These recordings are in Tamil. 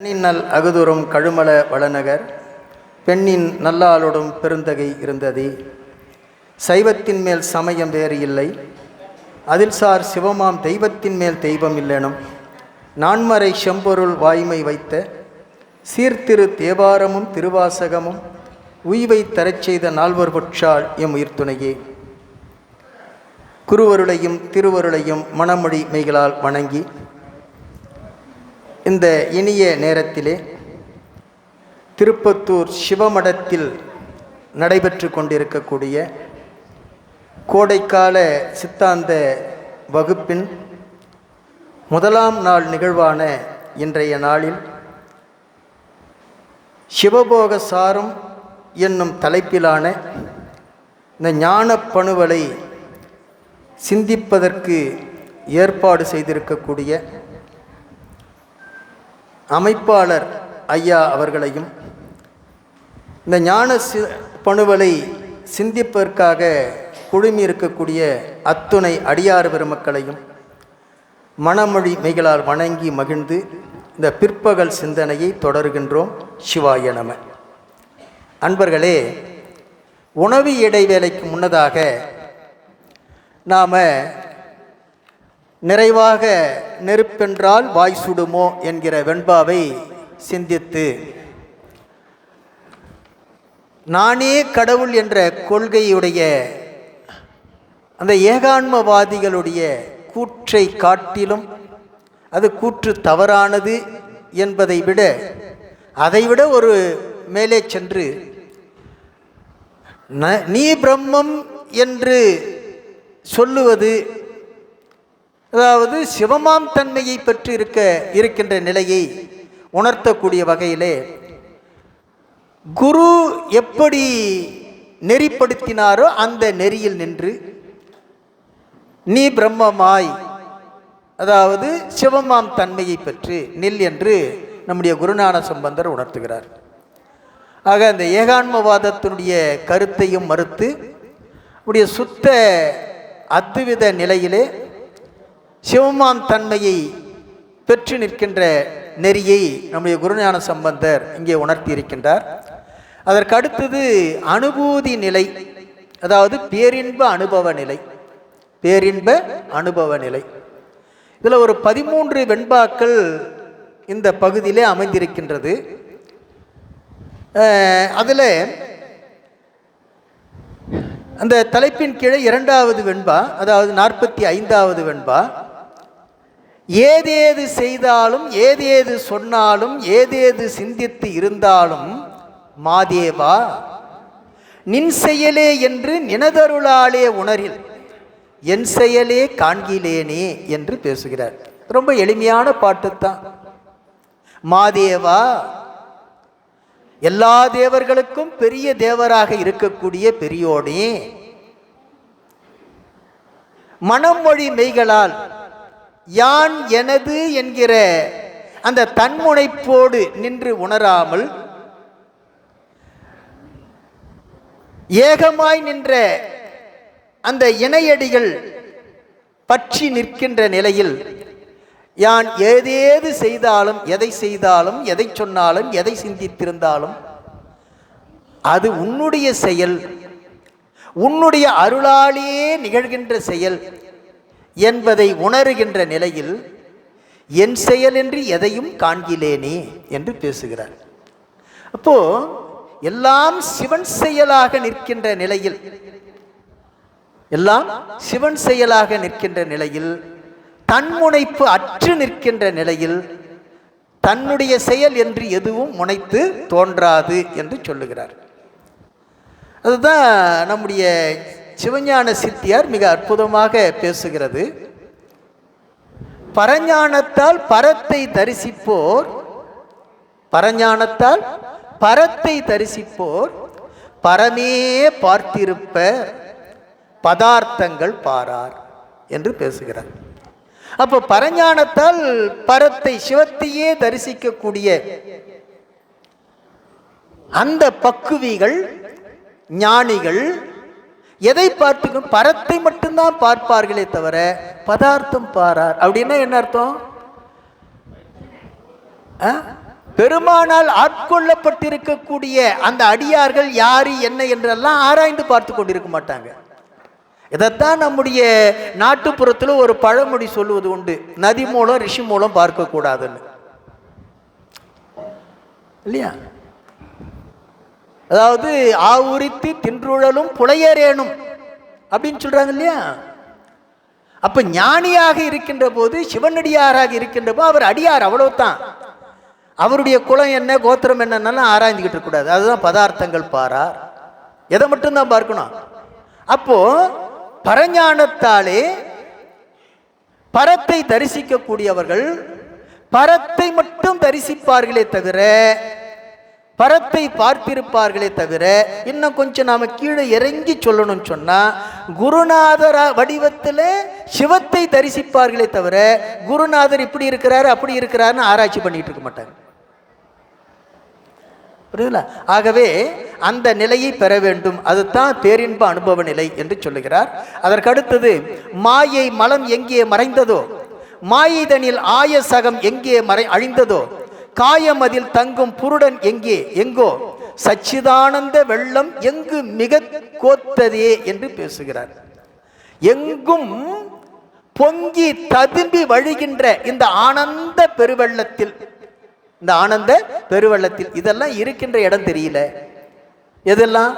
நல் அகுதுறும் கழுமல வளநகர் பெண்ணின் நல்லாளோடும் பெருந்தகை இருந்ததே. சைவத்தின் மேல் சமயம் வேறு இல்லை, அதில் சார் சிவமாம் தெய்வத்தின் மேல் தெய்வம் இல்லெனும் நான்மறை செம்பொருள் வாய்மை வைத்த சீர்திரு தேவாரமும் திருவாசகமும் உய்வை தரச் செய்த நால்வர் பொற்றாள் எம் உயிர் துணையே. குருவருளையும் திருவருளையும் மனமொழி மெய்களால் வணங்கி இந்த இனிய நேரத்திலே திருப்பத்தூர் சிவமடத்தில் நடைபெற்று கொண்டிருக்கக்கூடிய கோடைக்கால சித்தாந்த வகுப்பின் முதலாம் நாள் நிகழ்வான இன்றைய நாளில் சிவபோக சாரம் என்னும் தலைப்பிலான இந்த ஞான பணுவலை சிந்திப்பதற்கு ஏற்பாடு செய்திருக்கக்கூடிய அமைப்பாளர் ஐயா அவர்களையும், இந்த ஞான பணுவலை சிந்திப்பதற்காக குழுமி இருக்கக்கூடிய அத்துணை அடியார் பெருமக்களையும் மனமொழி மெய்களால் வணங்கி மகிழ்ந்து இந்த பிற்பகல் சிந்தனையை தொடர்கின்றோம். சிவாய நம. அன்பர்களே, உணவு இடைவேளைக்கு முன்னதாக நாம் நிறைவாக நெருப்பென்றால் வாய் சுடுமோ என்கிற வெண்பாவை சிந்தித்து, நானே கடவுள் என்ற கொள்கையுடைய அந்த ஏகான்மவாதிகளுடைய கூற்றை காட்டிலும் அது கூற்று தவறானது என்பதை விட அதைவிட ஒரு மேலே சென்று நீ பிரம்மம் என்று சொல்லுவது, அதாவது சிவமாம் தன்மையை பெற்று இருக்கின்ற நிலையை உணர்த்தக்கூடிய வகையிலே குரு எப்படி நெறிப்படுத்தினாரோ அந்த நெறியில் நின்று நீ பிரம்மமாய், அதாவது சிவமாம் தன்மையை பெற்று நில் என்று நம்முடைய குருஞான சம்பந்தர் உணர்த்துகிறார். ஆக அந்த ஏகான்மவாதத்தினுடைய கருத்தையும் மறுத்து உடைய சுத்த அத்வித நிலையிலே சிவமாம் தன்மையை பெற்று நிற்கின்ற நெறியை நம்முடைய குருஞான சம்பந்தர் இங்கே உணர்த்தி இருக்கின்றார். அதற்கு அடுத்தது அனுபூதி நிலை, அதாவது பேரின்ப அனுபவ நிலை. பேரின்ப அனுபவ நிலை இதில் ஒரு 13 வெண்பாக்கள் இந்த பகுதியிலே அமைந்திருக்கின்றது. அதில் அந்த தலைப்பின் கீழே 2வது வெண்பா, அதாவது 45வது வெண்பா, ஏதேது செய்தாலும் ஏதேது சொன்னாலும் ஏதேது சிந்தித்து இருந்தாலும் மாதேவா நின் செயலே என்று நினதருளாலே உணரில் என் செயலே காண்கிலேனே என்று பேசுகிறார். ரொம்ப எளிமையான பாட்டுத்தான். மாதேவா, எல்லா தேவர்களுக்கும் பெரிய தேவராக இருக்கக்கூடிய பெரியோனே, மனமொழி மெய்களால் யான் எனது என்கிற அந்த தன்முனைப்போடு நின்று உணராமல் ஏகமாய் நின்ற அந்த இணையடிகள் பற்றி நிற்கின்ற நிலையில் யான் ஏதேது செய்தாலும் எதை செய்தாலும் எதை சொன்னாலும் எதை சிந்தித்திருந்தாலும் அது உன்னுடைய செயல், உன்னுடைய அருளாலேயே நிகழ்கின்ற செயல் என்பதை உணர்கின்ற நிலையில் என் செயல் என்று எதையும் காண்கிலேனே என்று பேசுகிறார். அப்போ எல்லாம் சிவன் செயலாக நிற்கின்ற நிலையில், எல்லாம் சிவன் செயலாக நிற்கின்ற நிலையில், தன்முனைப்பு அற்று நிற்கின்ற நிலையில் தன்னுடைய செயல் என்று எதுவும் முனைத்து தோன்றாது என்று சொல்லுகிறார். அதுதான் நம்முடைய சிவஞான சித்தியார் மிக அற்புதமாக பேசுகிறது. பரஞானத்தால் பரத்தை தரிசிப்போர், பரஞானத்தால் பரத்தை தரிசிப்போர் பரமே பார்த்திருப்ப பதார்த்தங்கள் பாரார் என்று பேசுகிறார். அப்போ பரஞானத்தால் பரத்தை, சிவத்தையே தரிசிக்கக்கூடிய அந்த பக்குவிகள், ஞானிகள் எதை பார்த்துக்கும் பரத்தை மட்டும்தான் பார்ப்பார்களே தவிர பதார்த்தம் பாரார். அப்படின்னா என்ன அர்த்தம்? பெருமானால் ஆட்கொள்ளப்பட்டிருக்கக்கூடிய அந்த அடியார்கள் யாரு என்ன என்றெல்லாம் ஆராய்ந்து பார்த்து கொண்டிருக்க மாட்டாங்க. இதைத்தான் நம்முடைய நாட்டுப்புறத்தில் ஒரு பழமொழி சொல்லுவது உண்டு, நதி மூலம் ரிஷி மூலம் பார்க்க கூடாதுன்னு, இல்லையா? அதாவது ஆவுரித்து தின்றுழலும் புலையரேனும் அப்படின்னு சொல்றாங்க இல்லையா? அப்ப ஞானியாக இருக்கின்ற போது, சிவனடியாராக இருக்கின்ற போது அவர் அடியார், அவ்வளவுதான். அவருடைய குலம் என்ன, கோத்திரம் என்னன்னாலும் ஆராய்ந்துகிட்டு இருக்கக்கூடாது. அதுதான் பதார்த்தங்கள் பாரார். எதை மட்டும்தான் பார்க்கணும். அப்போ பரஞானத்தாலே பரத்தை தரிசிக்கக்கூடியவர்கள் பரத்தை மட்டும் தரிசிப்பார்களே தவிர, பரத்தை பார்த்திருப்பார்களே தவிர, இன்னும் கொஞ்சம் நாம கீழே இறங்கி சொல்லணும்னு சொன்னா, குருநாதர் வடிவத்தில் சிவத்தை தரிசிப்பார்களே தவிர, குருநாதர் இப்படி இருக்கிறாரு அப்படி இருக்கிறாருன்னு ஆராய்ச்சி பண்ணிட்டு இருக்க மாட்டாங்க. புரியுதுல? ஆகவே அந்த நிலையை பெற வேண்டும். அதுதான் பேரின்ப அனுபவ நிலை என்று சொல்லுகிறார். அதற்கடுத்தது, மாயை மலம் எங்கே மறைந்ததோ, மாயைதனில் ஆயசகம் எங்கே அழிந்ததோ, காயம் அதில் தங்கும் புருடன் எங்கோ சச்சிதானந்த வெள்ளம் எங்கு மிக கோத்ததே என்று பேசுகிறார். எங்கும் பொங்கி ததும்பி வழிகின்ற இந்த ஆனந்த பெருவெள்ளத்தில், இந்த ஆனந்த பெருவெள்ளத்தில் இதெல்லாம் இருக்கின்ற இடம் தெரியல. எதெல்லாம்?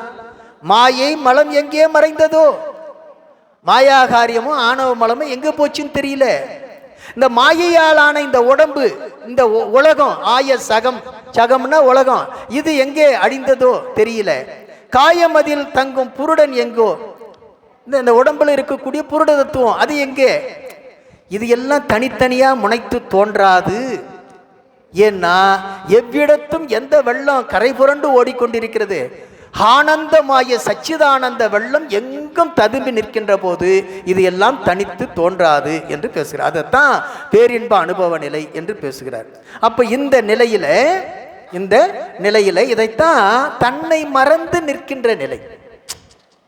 மாயை மலம் எங்கே மறைந்ததோ, மாயாகாரியமும் ஆணவ மலமும் எங்க போச்சுன்னு தெரியல. இந்த மாயையாலான இந்த உடம்பு, இந்த உலகம், ஆய சகம், சகம்னா உலகம், இது எங்கே அழிந்ததோ தெரியல. காயம் அதில் தங்கும் புருடன் எங்கோ, இந்த உடம்புல இருக்கக்கூடிய புருட தத்துவம் அது எங்கே? இது எல்லாம் தனித்தனியா முனைத்து தோன்றாது. ஏன்னா எவ்விடத்தும் எந்த வெள்ளம் கரை புரண்டு ஓடிக்கொண்டிருக்கிறது, ஆனந்தமாய சச்சிதானந்த வெள்ளம் எங்கும் ததும்பி நிற்கின்ற போது இது எல்லாம் தனித்து தோன்றாது என்று பேசுகிறார். அதைத்தான் பேரின்ப அனுபவ நிலை என்று பேசுகிறார். அப்ப இந்த நிலையில இதைத்தான் தன்னை மறந்து நிற்கின்ற நிலை,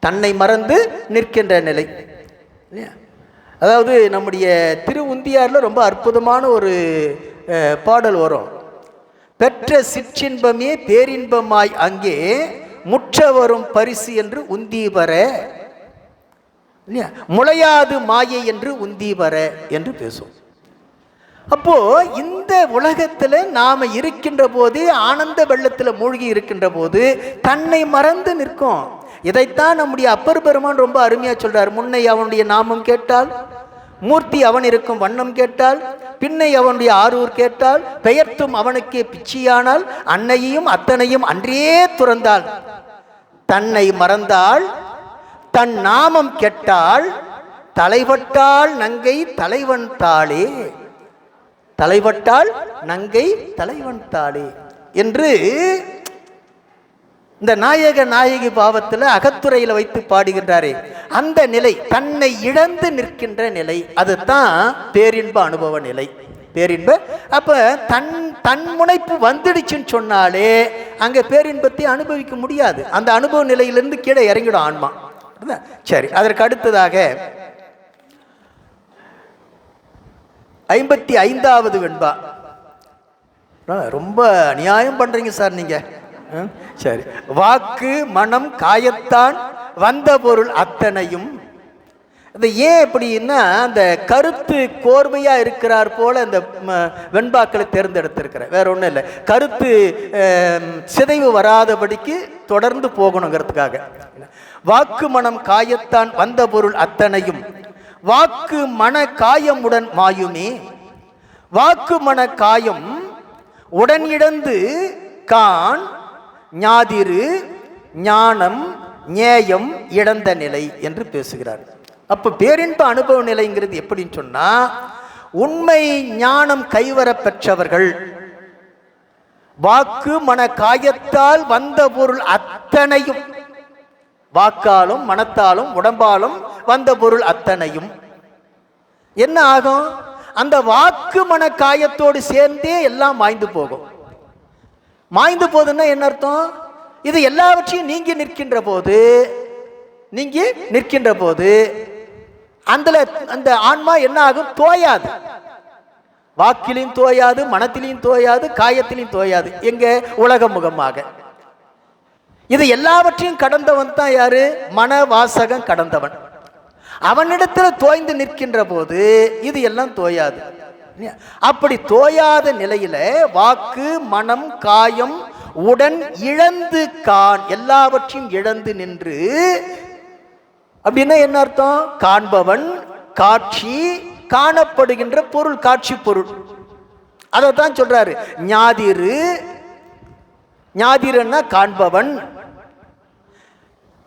தன்னை மறந்து நிற்கின்ற நிலை. அதாவது நம்முடைய திருவுந்தியார்ல ரொம்ப அற்புதமான ஒரு பாடல் வரும். பெற்ற சிற்றின்பமே பேரின்பமாய் அங்கே முற்ற வரும் பரிசு என்று உந்தீவர, முளையாது மாயை என்று உந்தீவர என்று பேசும். அப்போ இந்த உலகத்துல நாம இருக்கின்ற போது, ஆனந்த வெள்ளத்துல மூழ்கி இருக்கின்ற போது தன்னை மறந்து நிற்கும். இதைத்தான் நம்முடைய அப்பர் பெருமான் ரொம்ப அருமையா சொல்றார். முன்னை அவனுடைய நாமம் கேட்டால், மூர்த்தி அவன் இருக்கும் வண்ணம் கேட்டால், பின்னை அவனுடைய ஆரூர் கேட்டால், பெயர்த்தும் அவனுக்கே பிச்சியானால், அன்னையையும் அத்தனையும் அன்றே துறந்தாள், தன்னை மறந்தாள், தன் நாமம் கெட்டாள், தலைவட்டாள் நங்கை தலைவன் தாளே, தலைவட்டாள் நங்கை தலைவன் தாளே என்று இந்த நாயக நாயகி பாவத்தில் அகத்துறையில் வைத்து பாடுகின்றாரே, அந்த நிலை, தன்னை இழந்து நிற்கின்ற நிலை, அதுதான் பேரின்ப அனுபவ நிலை. பேரின்ப, அப்ப தன் முனைப்பு வந்துடுச்சுன்னு சொன்னாலே அங்க பேரின்பத்தை அனுபவிக்க முடியாது. அந்த அனுபவ நிலையிலிருந்து கீழே இறங்கிடும் ஆன்மா. சரி, அதற்கு அடுத்ததாக 55வது வெண்பா. ரொம்ப அநியாயம் பண்றீங்க சார் நீங்க. சரி, வாக்கு மனம் காயத்தான் வந்த பொருள் அத்தனையும். அது ஏன் எப்படின்னா, அந்த கருத்து கோர்வையா இருக்கிறார் போல அந்த வெண்பாக்களை தேர்ந்தெடுத்திருக்கிற, வேற ஒன்றும் இல்லை, கருத்து சிதைவு வராதபடிக்கு தொடர்ந்து போகணுங்கிறதுக்காக. வாக்கு மனம் காயத்தான் வந்த பொருள் அத்தனையும் வாக்கு மன காயமுடன் மாயுமே. வாக்கு மன காயம் உடன் இழந்து கான் ஞாதிரு ஞானம் ஞேயம் இழந்த நிலை என்று பேசுகிறார். அப்ப பேரின்ப அனுபவ நிலைங்கிறது எப்படின்னு சொன்னா, உண்மை ஞானம் கைவர பெற்றவர்கள் வாக்கு மன காயத்தால் வந்த பொருள் அத்தனையும், வாக்காலும் மனத்தாலும் உடம்பாலும் வந்த பொருள் அத்தனையும் என்ன ஆகும்? அந்த வாக்கு மன காயத்தோடு சேர்ந்தே எல்லாம் மாய்ந்து போகும். மாய்ந்து போகுதுன்னா என்ன அர்த்தம்? இது எல்லாவற்றையும் நீங்கி நிற்கின்ற போது அந்த ஆன்மா என்ன ஆகும்? தோயாது. வாக்கிலையும் தோயாது, மனத்திலையும் தோயாது, காயத்திலையும் தோயாது. எங்க? உலக முகமாக. இது எல்லாவற்றையும் கடந்தவன் தான் யாரு? மனவாசகம் கடந்தவன். அவனிடத்தில் தோய்ந்து நிற்கின்ற போது இது எல்லாம் தோயாது. அப்படி தோயாத நிலையில வாக்கு, மனம், காயம் உடன் இழந்து காண், எல்லாவற்றையும் இழந்து நின்று. அப்படின்னா என்ன அர்த்தம்? காண்பவன், காட்சி, காணப்படுகின்ற பொருள், காட்சி பொருள். அதைத்தான் சொல்றாரு. ஞாதிரு, ஞாதிருன்னா காண்பவன்.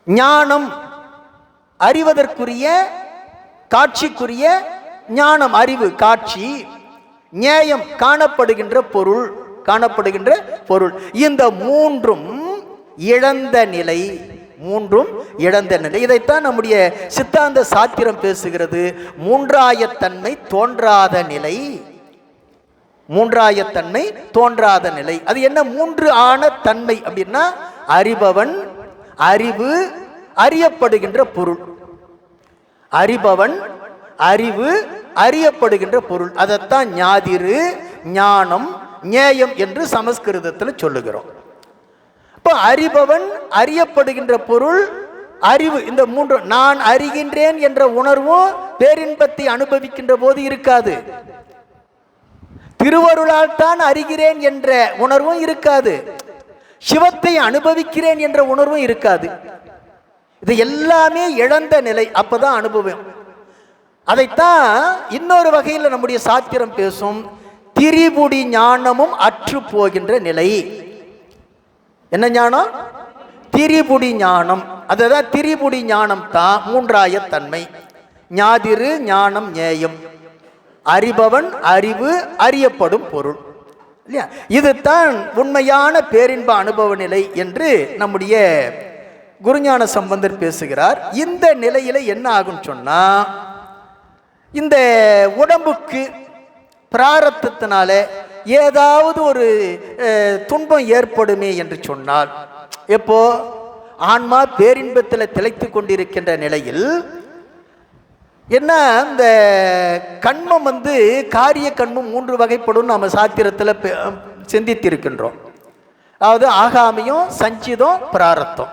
ஞானம் அறிவதற்குரிய, காட்சிக்குரிய ஞானம், அறிவு, காட்சி. ஞேயம் காணப்படுகின்ற பொருள், காணப்படுகின்ற பொருள். இந்த மூன்றும் இழந்த நிலை, மூன்றும் இழந்த நிலை. இதைத்தான் நம்முடைய சித்தாந்த சாத்திரம் பேசுகிறது. மூன்றாயத்தன்மை தோன்றாத நிலை, மூன்றாயத்தன்மை தோன்றாத நிலை. அது என்ன? மூன்று ஆன தன்மை அப்படின்னா அறிபவன், அறிவு, அறியப்படுகின்ற பொருள். அறிபவன், அறிவு, அறியப்படுகின்ற பொருள். அதைத்தான் ஞாதிரு, ஞானம், ஞேயம் என்று சமஸ்கிருதத்தில் சொல்லுகிறோம். இப்போ அறிபவன், அறியப்படுகின்ற பொருள், அறிவு, இந்த மூன்று. நான் அறிகின்றேன் என்ற உணர்வும் பேரின்பத்தை அனுபவிக்கின்ற போது இருக்காது. திருவருளால் தான் அறிகிறேன் என்ற உணர்வும் இருக்காது. சிவத்தை அனுபவிக்கிறேன் என்ற உணர்வும் இருக்காது. இது எல்லாமே இழந்த நிலை. அப்பதான் அனுபவம். அதைத்தான் இன்னொரு வகையில் நம்முடைய சாத்திரம் பேசும். திரிபுடி ஞானமும் அற்று போகின்ற நிலை. என்ன ஞானம்? திரிபுடி ஞானம். அதுதான் திரிபுடி ஞானம் தான் மூன்றாய தன்மை. ஞாதிரு, ஞானம், ஞேயம். அறிபவன், அறிவு, அறியப்படும் பொருள். இல்லையா? இதுதான் உண்மையான பேரின்ப அனுபவ நிலை என்று நம்முடைய குருஞான சம்பந்தர் பேசுகிறார். இந்த நிலையில என்ன ஆகும் சொன்னா, இந்த உடம்புக்கு பிராரத்தத்தினால ஏதாவது ஒரு துன்பம் ஏற்படுமே என்று சொன்னால், எப்போ ஆன்மா பேரின்பத்தில் திளைத்து கொண்டிருக்கின்ற நிலையில் என்ன, இந்த கண்மம் காரிய கண்மம் மூன்று வகைப்படும். நம்ம சாத்திரத்தில் சிந்தித்திருக்கின்றோம். அதாவது ஆகாமியம், சஞ்சிதம், பிராரத்தம்.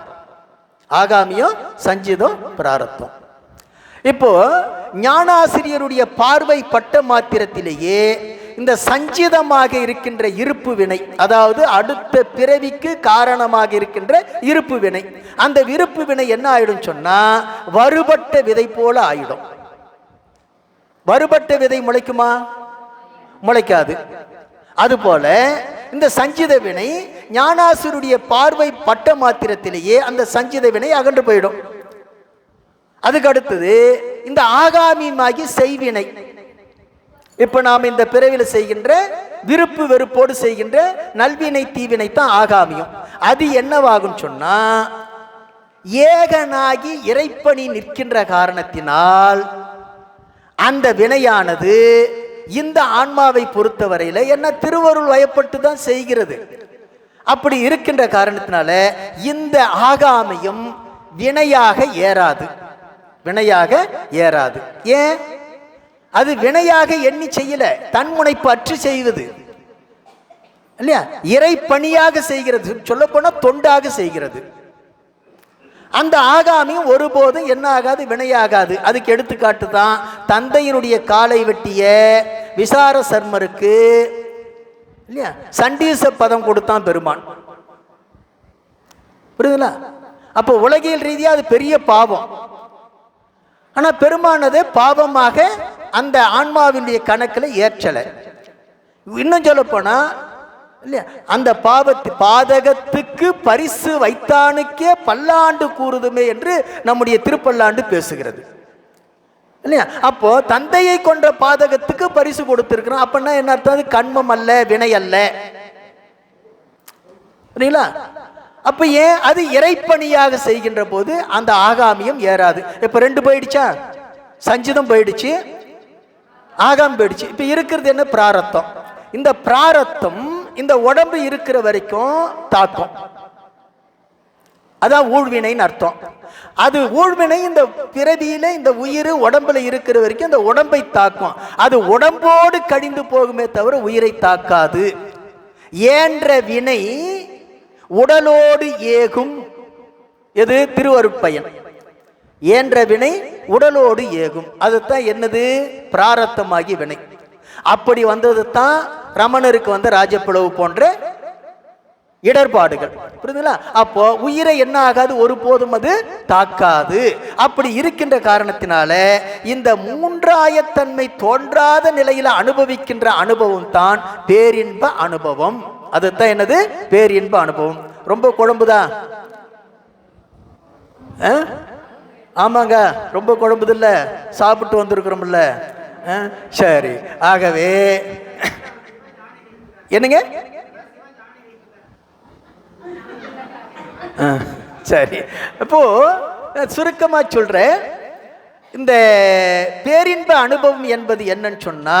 ஆகாமியம், சஞ்சிதம், பிராரத்தம். இப்போ ஞானாசிரியருடைய பார்வை பட்ட மாத்திரத்திலேயே இந்த சஞ்சிதமாக இருக்கின்ற இருப்பு வினை, அதாவது அடுத்த பிறவிக்கு காரணமாக இருக்கின்ற இருப்பு வினை, அந்த இருப்பு வினை என்ன ஆயிடும் சொன்னா வருபட்ட விதை போல ஆயிடும். வருபட்ட விதை முளைக்குமா? முளைக்காது. அதுபோல இந்த சஞ்சித வினை ஞானாசிரியருடைய பார்வை பட்ட மாத்திரத்திலேயே அந்த சஞ்சித வினை அகன்று போயிடும். அதுக்கு அடுத்தது இந்த ஆகாமியமாகி செய்வினை. இப்ப நாம் இந்த பிறவியில் செய்கின்ற விருப்பு வெறுப்போடு செய்கின்ற நல்வினை தீவினை தான் ஆகாமியம். அது என்னவாகும் சொன்னா, ஏகனாகி இறைப்பணி நிற்கின்ற காரணத்தினால் அந்த வினையானது இந்த ஆன்மாவை பொறுத்தவரையில என்ன திருவருள் வயப்பட்டு தான் செய்கிறது. அப்படி இருக்கின்ற காரணத்தினால இந்த ஆகாமியம் வினையாக ஏறாது, வினையாக ஏறாது. ஏன்? அது வினையாக எண்ணி செய்யல, தன்முனைப்பு அற்று செய்வது இல்லையா? இறை பணியாக செய்கிறது, சொல்ல போனா தொண்டாக செய்கிறது. அந்த ஆகாமியும் ஒருபோதும் என்ன ஆகாது? வினையாகாது. அதுக்கு எடுத்துக்காட்டு தான் தந்தையினுடைய காலை வெட்டிய விசார சர்மருக்கு இல்லையா சண்டீச பதம் கொடுத்தான் பெருமான். புரியுதுங்களா? அப்போ உலகியல் ரீதியாக அது பெரிய பாவம். ஆனா பெருமானது பாவமாக அந்த ஆன்மாவினுடைய கணக்கில் ஏற்றலை. இன்னும் சொல்ல போனா இல்லையா, அந்த பாதகத்துக்கு பரிசு வைத்தானுக்கே பல்லாண்டு கூறுதுமே என்று நம்முடைய திருப்பல்லாண்டு பேசுகிறது இல்லையா? அப்போ தந்தையை கொன்ற பாதகத்துக்கு பரிசு கொடுத்திருக்கிறோம். அப்படின்னா என்ன அர்த்தம்? அது கண்மம் அல்ல, வினை அல்ல. புரியுங்களா? அப்ப ஏன் அது இறைப்பணியாக செய்கின்ற போது அந்த ஆகாமியம் ஏறாது. இப்ப ரெண்டு போயிடுச்சா, சஞ்சிதம் போயிடுச்சு, ஆகாம் போயிடுச்சு. இப்ப இருக்கிறது என்ன? பிராரத்தம். இந்த பிராரத்தம் இந்த உடம்பு இருக்கிற வரைக்கும் தாக்கம். அதான் ஊழ்வினைன்னு அர்த்தம். அது ஊழ்வினை இந்த பிறவியில இந்த உயிர் உடம்புல இருக்கிற வரைக்கும் அந்த உடம்பை தாக்கும். அது உடம்போடு கடிந்து போகுமே தவிர உயிரை தாக்காது. ஏன்ற வினை உடலோடு ஏகும். எது? திருவருட்பயன். ஏன்ற வினை உடலோடு ஏகும். அதுதான் என்னது? பிராரத்தமாகி வினை. அப்படி வந்தது தான் ரமணருக்கு வந்த ராஜப்பிளவு போன்ற இடர்பாடுகள். புரியுதுங்களா? அப்போ உயிரை என்ன ஆகாது, ஒரு போதும் அது தாக்காது. அப்படி இருக்கின்ற காரணத்தினால இந்த மூன்றாயத்தன்மை தோன்றாத நிலையில அனுபவிக்கின்ற அனுபவம் தான் பேரின்ப அனுபவம். அதுதான் என்னது? பேரின்ப அனுபவம். ரொம்ப குழம்புதா? ஆமாங்க, ரொம்ப குழம்புது இல்ல? சாப்பிட்டு வந்திருக்கிறோம்ல. சரி, ஆகவே என்னங்க? சரி, அப்போ சுருக்கமா சொல்றேன். இந்த பேரின்ப அனுபவம் என்பது என்னன்னு சொன்னா,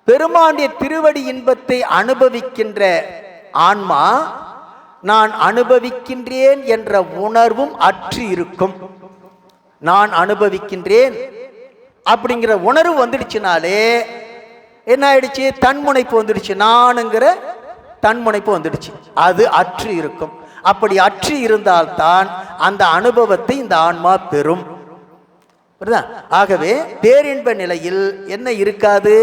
பெருமானுடைய திருவடி இன்பத்தை அனுபவிக்கின்ற ஆன்மா நான் அனுபவிக்கின்றேன் என்ற உணர்வும் அற்று இருக்கும். நான் அனுபவிக்கின்றேன் அப்படிங்கிற உணர்வு வந்துடுச்சுனாலே என்ன ஆயிடுச்சு? தன்முனைப்பு வந்துடுச்சு. நானுங்கிற தன்முனைப்பு வந்துடுச்சு. அது அற்று இருக்கும். அப்படி அற்று இருந்தால்தான் அந்த அனுபவத்தை இந்த ஆன்மா பெறும். ஆகவே பேரின்ப நிலையில் என்ன இருக்காது?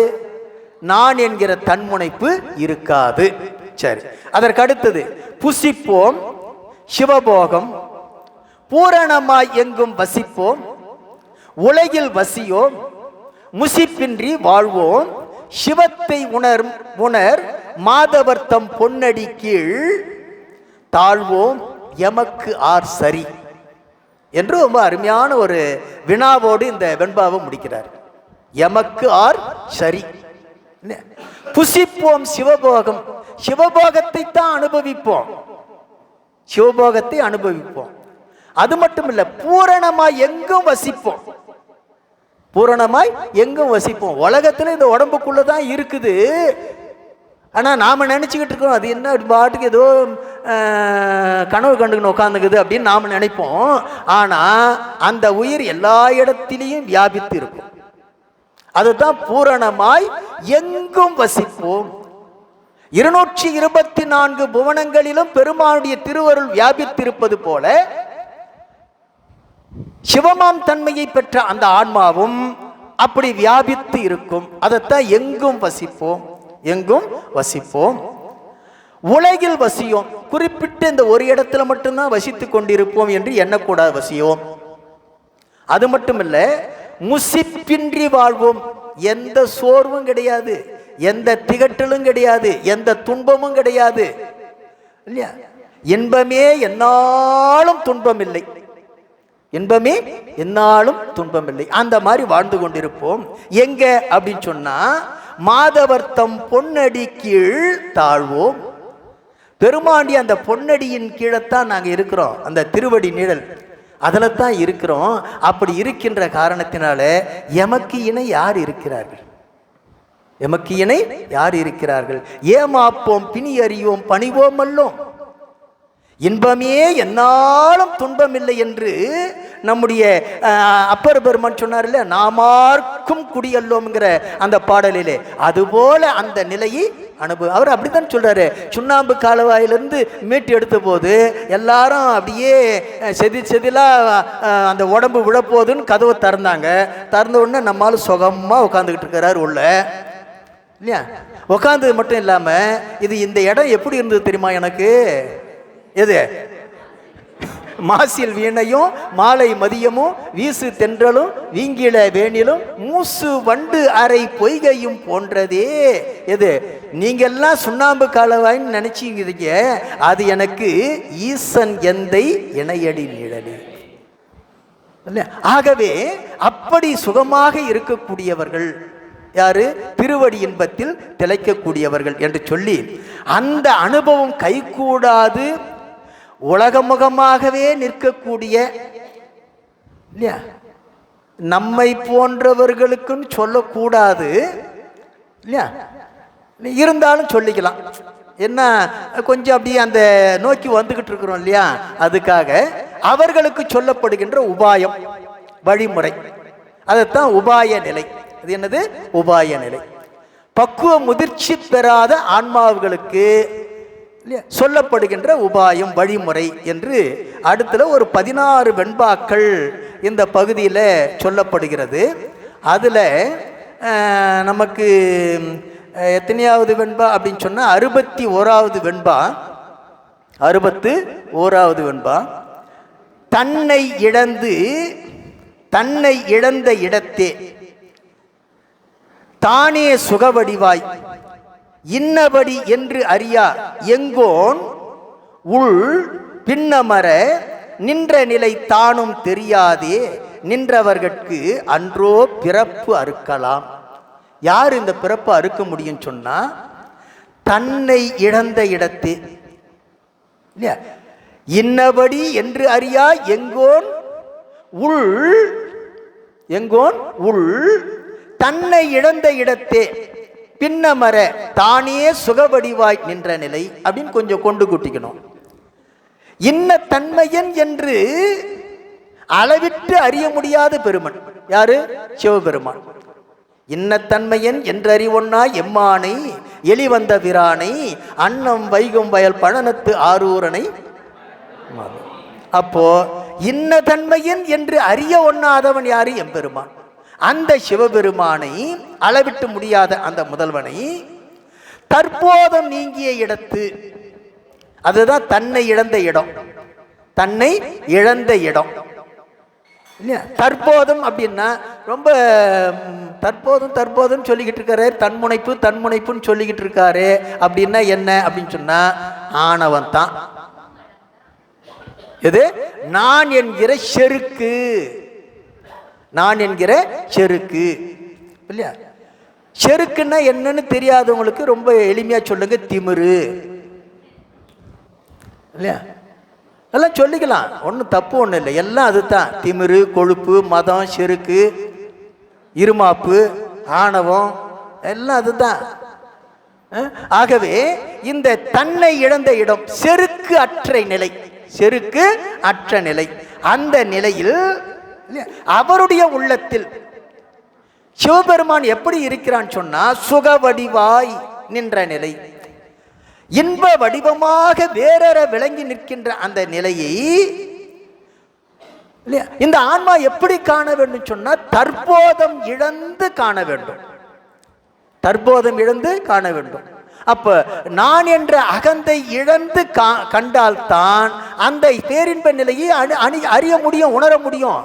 நான் என்கிற தன்முனைப்பு இருக்காது. சரி, அதற்கு அடுத்தது புசிப்போம், சிவபோகம், பூரணமாய் எங்கும் வசிப்போம், உலகில் வசியோம், முசிப்பின்றி வாழ்வோம், சிவத்தை உணர் மாதவர்த்தம் பொன்னடி கீழ் தாழ்வோம், எமக்கு ஆர் சரி என்று ரொம்ப அருமையான ஒரு வினாவோடு இந்த வெண்பாவை முடிக்கிறார். எமக்கு ஆர் சரி. புசிப்போம் சிவபோகம், சிவபோகத்தை தான் அனுபவிப்போம். சிவபோகத்தை அனுபவிப்போம். அது மட்டும் இல்ல, பூரணமாய் எங்கும் வசிப்போம். பூரணமாய் எங்கும் வசிப்போம். உலகத்துல இந்த உடம்புக்குள்ளதான் இருக்குது. ஆனா நாம நினைச்சுக்கிட்டு இருக்கோம் அது என்ன பாட்டுக்கு ஏதோ கனவு கண்டுக்கணும் உட்காந்துக்குது அப்படின்னு நாம நினைப்போம். ஆனா அந்த உயிர் எல்லா இடத்திலையும் வியாபித்து இருக்கும். அதுதான் பூரணமாய் எங்கும் வசிப்போம். 224 புவனங்களிலும் பெருமானுடைய திருவருள் வியாபித்திருப்பது போல சிவமாம் தன்மையை பெற்ற அந்த ஆன்மாவும் அப்படி வியாபித்து இருக்கும். அதைத்தான் எங்கும் வசிப்போம், எங்கும் வசிப்போம். உலகில் வசியோம். குறிப்பிட்ட இந்த ஒரு இடத்துல மட்டும்தான் வசித்துக் கொண்டிருப்போம் என்று எண்ணக்கூடாது. வசியோம். அது மட்டும் இல்ல, முசிப்பின்றி வாழ்வோம். எந்த சோர்வும் கிடையாது, எந்த திகட்டலும் கிடையாது, எந்த துன்பமும் கிடையாது. இல்லையா? இன்பமே என்னாலும் துன்பம் இல்லை, இன்பமே என்னாலும் துன்பம் இல்லை. அந்த மாதிரி வாழ்ந்து கொண்டிருப்போம். எங்க அப்படின்னு சொன்னா, மாதவர்த்தம் பொன்னடி கீழ் தாழ்வோம். பெருமாண்டி அந்த பொன்னடியின் கீழத்தான் நாங்க இருக்கிறோம். அந்த திருவடி நிழல் அதுல தான் இருக்கிறோம். அப்படி இருக்கின்ற காரணத்தினால எமக்கு இணை யார் இருக்கிறார்கள்? எமக்கு இணை யார் இருக்கிறார்கள்? ஏமாப்போம் பிணி அறியோம் பணிவோம் அல்லோம். இன்பமே என்னாலும் துன்பம் இல்லை என்று நம்முடைய அப்பர் பெருமான் சொன்னார் இல்ல, நாமார்க்கும் குடியல்லோம்ங்கிற அந்த பாடலிலே. அதுபோல அந்த நிலையை அவர் அப்படித்தான் சொல்றாரு. சுண்ணாம்பு காலவாயிலிருந்து மீட்டு எடுத்த போது எல்லாரும் அப்படியே செதிலா அந்த உடம்பு விழப்போகுதுன்னு கதவை திறந்தாங்க. திறந்த உடனே நம்மளால சுகமா உட்காந்துக்கிட்டு இருக்கிறாரு உள்ள. இல்லையா? உட்காந்தது மட்டும் இல்லாம இது இந்த இடம் எப்படி இருந்தது தெரியுமா எனக்கு? எது? மாசில் வீணையும் மாலை மதியமும் வீசு தென்றலும் வீங்கில வேணிலும் மூசு வண்டு அரை பொய்கையும் போன்றதே. எது? நீங்க எல்லாம் சுண்ணாம்பு காலவாயின்னு நினைச்சீங்க, அது எனக்கு ஈசன் எந்தை இணையடி நிழலி. ஆகவே அப்படி சுகமாக இருக்கக்கூடியவர்கள் யாரு? திருவடி இன்பத்தில் திளைக்கக்கூடியவர்கள் என்று சொல்லி, அந்த அனுபவம் கைகூடாது உலகமுகமாகவே நிற்கக்கூடிய, இல்லையா, நம்மை போன்றவர்களுக்குன்னு சொல்லக்கூடாது, இல்லையா, இருந்தாலும் சொல்லிக்கலாம். என்ன கொஞ்சம் அப்படியே அந்த நோக்கி வந்துகிட்டு இருக்கிறோம் இல்லையா, அதுக்காக அவர்களுக்கு சொல்லப்படுகின்ற உபாயம் வழிமுறை, அதைத்தான் உபாய நிலை. அது என்னது? உபாய நிலை. பக்குவ முதிர்ச்சி பெறாத ஆன்மாவுகளுக்கு சொல்லப்படுகின்ற உபாயம் வழிமுறை என்று அடுத்துல ஒரு 16 வெண்பாக்கள் இந்த பகுதியில் சொல்லப்படுகிறது. அதில் நமக்கு எத்தனையாவது வெண்பா அப்படின்னு சொன்னால் 61வது வெண்பா. 61வது வெண்பா, தன்னை இழந்த இடத்தே தானே சுகவடிவாய் இன்னபடி என்று அறியா எங்கோன் உள் பின்னமர நின்ற நிலை தானும் தெரியாதே நின்றவர்கட்கு அன்றோ பிறப்பு அறுக்கலாம். யார் இந்த பிறப்பு அறுக்க முடியும் சொன்னா, தன்னை இழந்த இடத்தே இல்லையா, இன்னபடி என்று அறியா எங்கோன் உள் தன்னை இழந்த இடத்தே பின்னமர தானே சுகவடிவாய் நின்ற நிலை அப்படின்னு கொஞ்சம் கொண்டு கூட்டிக்கணும். இன்ன தன்மையன் என்று அளவிட்டு அறிய முடியாத பெருமன் யாரு? சிவபெருமான். இன்னத்தன்மையன் என்றறிவொன்னா எம்மானை எளிவந்த பிரானை அன்னம் வைகும் வயல் பழனத்து ஆரூரனை. அப்போ இன்ன தன்மையன் என்று அறிய ஒண்ணாதவன் யாரு? எம்பெருமான். அந்த சிவபெருமானை அளவிட்டு முடியாத அந்த முதல்வனை தற்போதம் நீங்கிய இடத்து, அதுதான் தன்னை இழந்த இடம். தன்னை இழந்த இடம் இல்லையா? தற்போதும் அப்படின்னா ரொம்ப தற்போதும் சொல்லிக்கிட்டு இருக்காரு. தன்முனைப்புன்னு சொல்லிக்கிட்டு இருக்காரு. அப்படின்னா என்ன அப்படின்னு சொன்னா, ஆணவன் தான். எது? நான் என்கிற செருக்கு, நான் என்கிற செருக்கு இல்லையா? செருக்குன்னா என்னன்னு தெரியாதவங்களுக்கு ரொம்ப எளிமையா சொல்லுங்க, திமிரு இல்லையா? எல்லாம் சொல்லிக்கலாம், ஒன்றும் தப்பு ஒன்றும் இல்லை, எல்லாம் அதுதான். திமிரு, கொழுப்பு, மதம், செருக்கு, இருமாப்பு, ஆணவம் எல்லாம் அதுதான். ஆகவே இந்த தன்னை இழந்த இடம் செருக்கு அற்ற நிலை, செருக்கு அற்ற நிலை. அந்த நிலையில் அவருடைய உள்ளத்தில் சிவபெருமான் எப்படி இருக்கிறான் சொன்னா, சுகவடிவாய் நின்ற நிலை, இன்ப வடிவமாக வேறற விளங்கி நிற்கின்ற அந்த நிலையை இந்த ஆன்மா எப்படி காண வேண்டும் சொன்னா, தற்போதம் இழந்து காண வேண்டும். தற்போதம் இழந்து காண வேண்டும். அப்ப நான் என்ற அகந்தை இழந்து கண்டால்தான் அந்த பேரின்ப நிலையை அறிய முடியும், உணர முடியும்.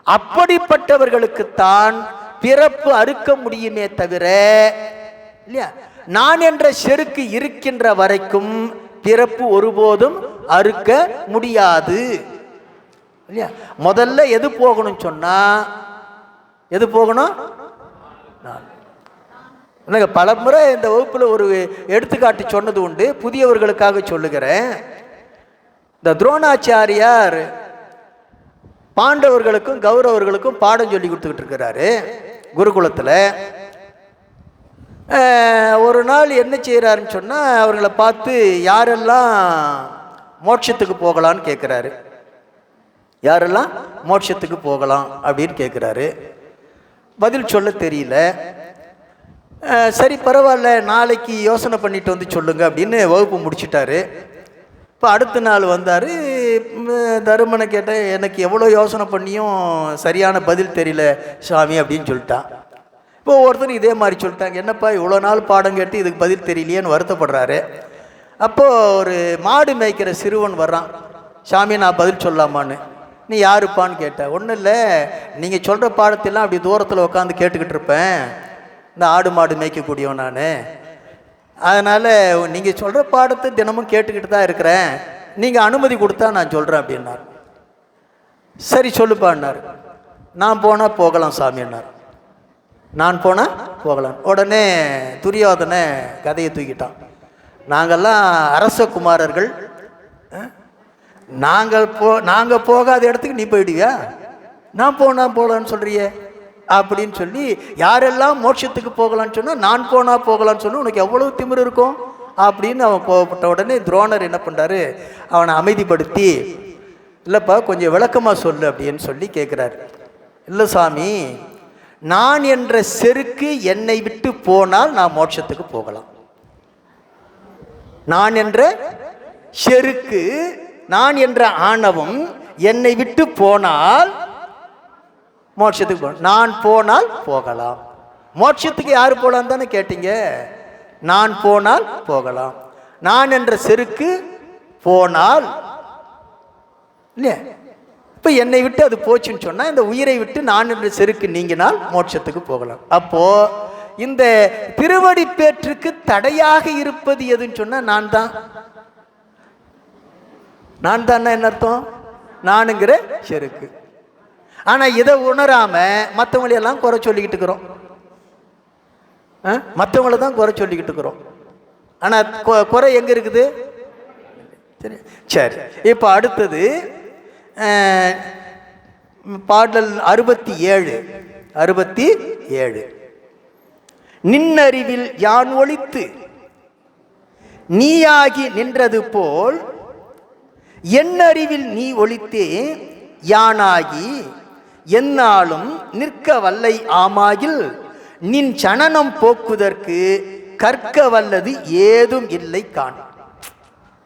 அப்படிப்பட்டவர்களுக்குத்தான் பிறப்பு அறுக்க முடியுமே தவிர இல்லையா, நான் என்ற செருக்கு இருக்கின்ற வரைக்கும் பிறப்பு ஒருபோதும் அறுக்க முடியாது இல்லையா? முதல்ல எது போகணும் சொன்னா, எது போகணும்? எனக்கு பல முறை இந்த வகுப்பில் ஒரு எடுத்துக்காட்டு சொன்னது உண்டு, புதியவர்களுக்காக சொல்லுகிறேன். இந்த துரோணாச்சாரியார் பாண்டவர்களுக்கும் கௌரவர்களுக்கும் பாடம் சொல்லி கொடுத்துக்கிட்டு இருக்கிறாரு குருகுலத்தில். ஒரு நாள் என்ன செய்கிறாருன்னு சொன்னால், அவர்களை பார்த்து யாரெல்லாம் மோட்சத்துக்கு போகலான்னு கேட்குறாரு. யாரெல்லாம் மோட்சத்துக்கு போகலாம் அப்படின்னு கேட்குறாரு. பதில் சொல்ல தெரியல. சரி பரவாயில்ல, நாளைக்கு யோசனை பண்ணிட்டு வந்து சொல்லுங்க அப்படின்னு வகுப்பு முடிச்சிட்டாரு. இப்போ அடுத்த நாள் வந்தார். தருமனை கேட்டேன், எனக்கு எவ்வளோ யோசனை பண்ணியும் சரியான பதில் தெரியல சாமி அப்படின்னு சொல்லிட்டான். இப்போ ஒருத்தர் இதே மாதிரி சொல்லிட்டாங்க, என்னப்பா இவ்வளோ நாள் பாடம் கேட்டு இதுக்கு பதில் தெரியலையேன்னு வருத்தப்படுறாரு. அப்போது ஒரு மாடு மேய்க்கிற சிறுவன் வர்றான். சாமி நான் பதில் சொல்லலாமான்னு. நீ யாருப்பான்னு கேட்டேன். ஒன்றும் இல்லை, நீங்கள் சொல்கிற பாடத்தெல்லாம் அப்படி தூரத்தில் உட்காந்து கேட்டுக்கிட்டு இருப்பேன், இந்த ஆடு மாடு மேய்க்கக்கூடியவன் நான், அதனால் நீங்கள் சொல்கிற பாடத்தை தினமும் கேட்டுக்கிட்டு தான் இருக்கிறேன், நீங்கள் அனுமதி கொடுத்தா நான் சொல்கிறேன் அப்படின்னார். சரி சொல்லுப்பான்னார். நான் போனால் போகலாம் சாமின்னார். நான் போனால் போகலாம். உடனே துரியோதனை கதையை தூக்கிட்டான். நாங்கள்லாம் அரச குமாரர்கள், நாங்கள் போகாத இடத்துக்கு நீ போயிடுவியா, நான் போகலான்னு சொல்கிறியே அப்படின்னு சொல்லி, யாரெல்லாம் மோட்சத்துக்கு போகலான்னு சொன்னால் நான் போகலான்னு சொன்னால் உனக்கு எவ்வளவு திமிரு இருக்கும் அப்படின்னு அவன் கோவப்பட்ட உடனே துரோணர் என்ன பண்ணுறாரு, அவனை அமைதிப்படுத்தி, இல்லைப்பா கொஞ்சம் விளக்கமாக சொல்லு அப்படின்னு சொல்லி கேட்குறாரு. இல்லை சாமி, நான் என்ற செருக்கு என்னை விட்டு போனால் நான் மோட்சத்துக்கு போகலாம். நான் என்ற செருக்கு, நான் என்ற ஆணவம் என்னை விட்டு போனால் மோட்சத்துக்கு போகலாம். நான் போனால் போகலாம். மோட்சத்துக்கு யார் போகலாம் தானே கேட்டீங்க. நான் போனால் போகலாம். நான் என்ற செருக்கு போனால் இல்லையா, இப்போ என்னை விட்டு அது போச்சுன்னு சொன்னால் இந்த உயிரை விட்டு நான் என்ற செருக்கு நீங்கினால் மோட்சத்துக்கு போகலாம். அப்போ இந்த திருவடி பேற்றுக்கு தடையாக இருப்பது எதுன்னு சொன்னால் நான் தான். நான் தான் என்ன அர்த்தம்? நானுங்கிற செருக்கு. ஆனால் இதை உணராம மற்றவங்களையெல்லாம் குறை சொல்லிக்கிட்டு இருக்கிறோம். மற்றவங்களை தான் குறை சொல்லிக்கிட்டு இருக்கிறோம். ஆனால் குறை எங்கே இருக்குது? சரி சரி. இப்போ அடுத்தது பாடல் 67. நின்னறிவில் யான் ஒளித்து நீயாகி நின்றது போல் என்னறிவில் நீ ஒளித்தே யானாகி என்னாலும் நிற்க வல்லை ஆமாயில் நின் சனனம் போக்குதற்கு கற்க வல்லது ஏதும் இல்லை காண்.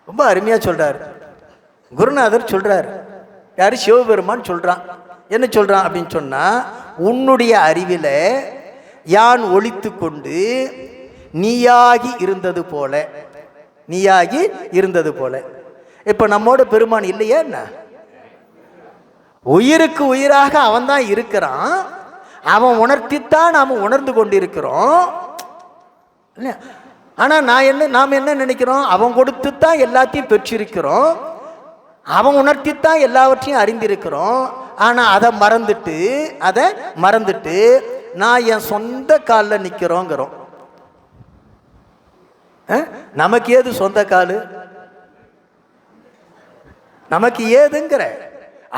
ரொம்ப அருமையா சொல்றார் குருநாதர். சொல்றார் யாரு? சிவபெருமான் சொல்றான். என்ன சொல்றான் அப்படின்னு சொன்னா, உன்னுடைய அறிவில யான் ஒளித்து கொண்டு நீயாகி இருந்தது போல, நீயாகி இருந்தது போல. இப்ப நம்மோட பெருமான் இல்லையா என்ன? உயிருக்கு உயிராக அவன் தான் இருக்கிறான். அவன் உணர்த்தித்தான் நாம் உணர்ந்து கொண்டிருக்கிறோம். ஆனா நாம் என்ன நினைக்கிறோம்? அவன் கொடுத்துத்தான் எல்லாத்தையும் பெற்றிருக்கிறோம், அவன் உணர்த்தித்தான் எல்லாவற்றையும் அறிந்திருக்கிறோம். ஆனா அதை மறந்துட்டு நான் என் சொந்த காலில் நிற்கிறோங்கிறோம். நமக்கு ஏது சொந்த காலு? நமக்கு ஏதுங்கிற?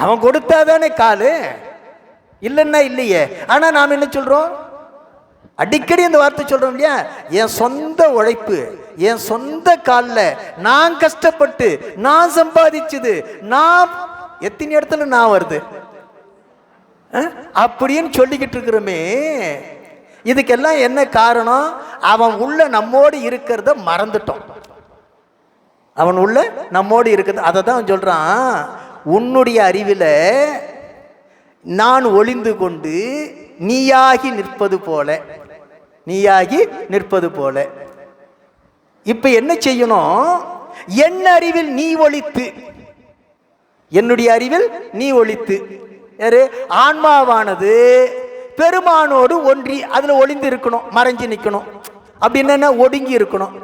அவன் கொடுத்தாதானே காலு, இல்லைன்னா இல்லையே. ஆனா நாம் என்ன சொல்றோம்? அடிக்கடி இந்த வார்த்தை சொல்றோம் இல்லையா? என் சொந்த உழைப்பு, என் சொந்த காலில் நான் கஷ்டப்பட்டு நான் சம்பாதிச்சது, நான் எத்தனை இடத்துல நான் வருது அப்படின்னு சொல்லிக்கிட்டு இருக்கிறோமே. இதுக்கெல்லாம் என்ன காரணம்? அவன் உள்ள நம்மோடு இருக்கிறத மறந்துட்டோம். அவன் உள்ள நம்மோடு இருக்கிறது. அதை தான் சொல்றான், உன்னுடைய அறிவில் நான் ஒளிந்து கொண்டு நீயாகி நிற்பது போல, நீயாகி நிற்பது போல. இப்ப என்ன செய்யணும்? என் அறிவில் நீ ஒளித்து, என்னுடைய அறிவில் நீ ஒளித்து. யாரு? ஆன்மாவானது பெருமானோடு ஒன்றி அதுல ஒளிந்து இருக்கணும், மறைஞ்சு நிற்கணும். அப்படின்னு ஒடுங்கி இருக்கணும்.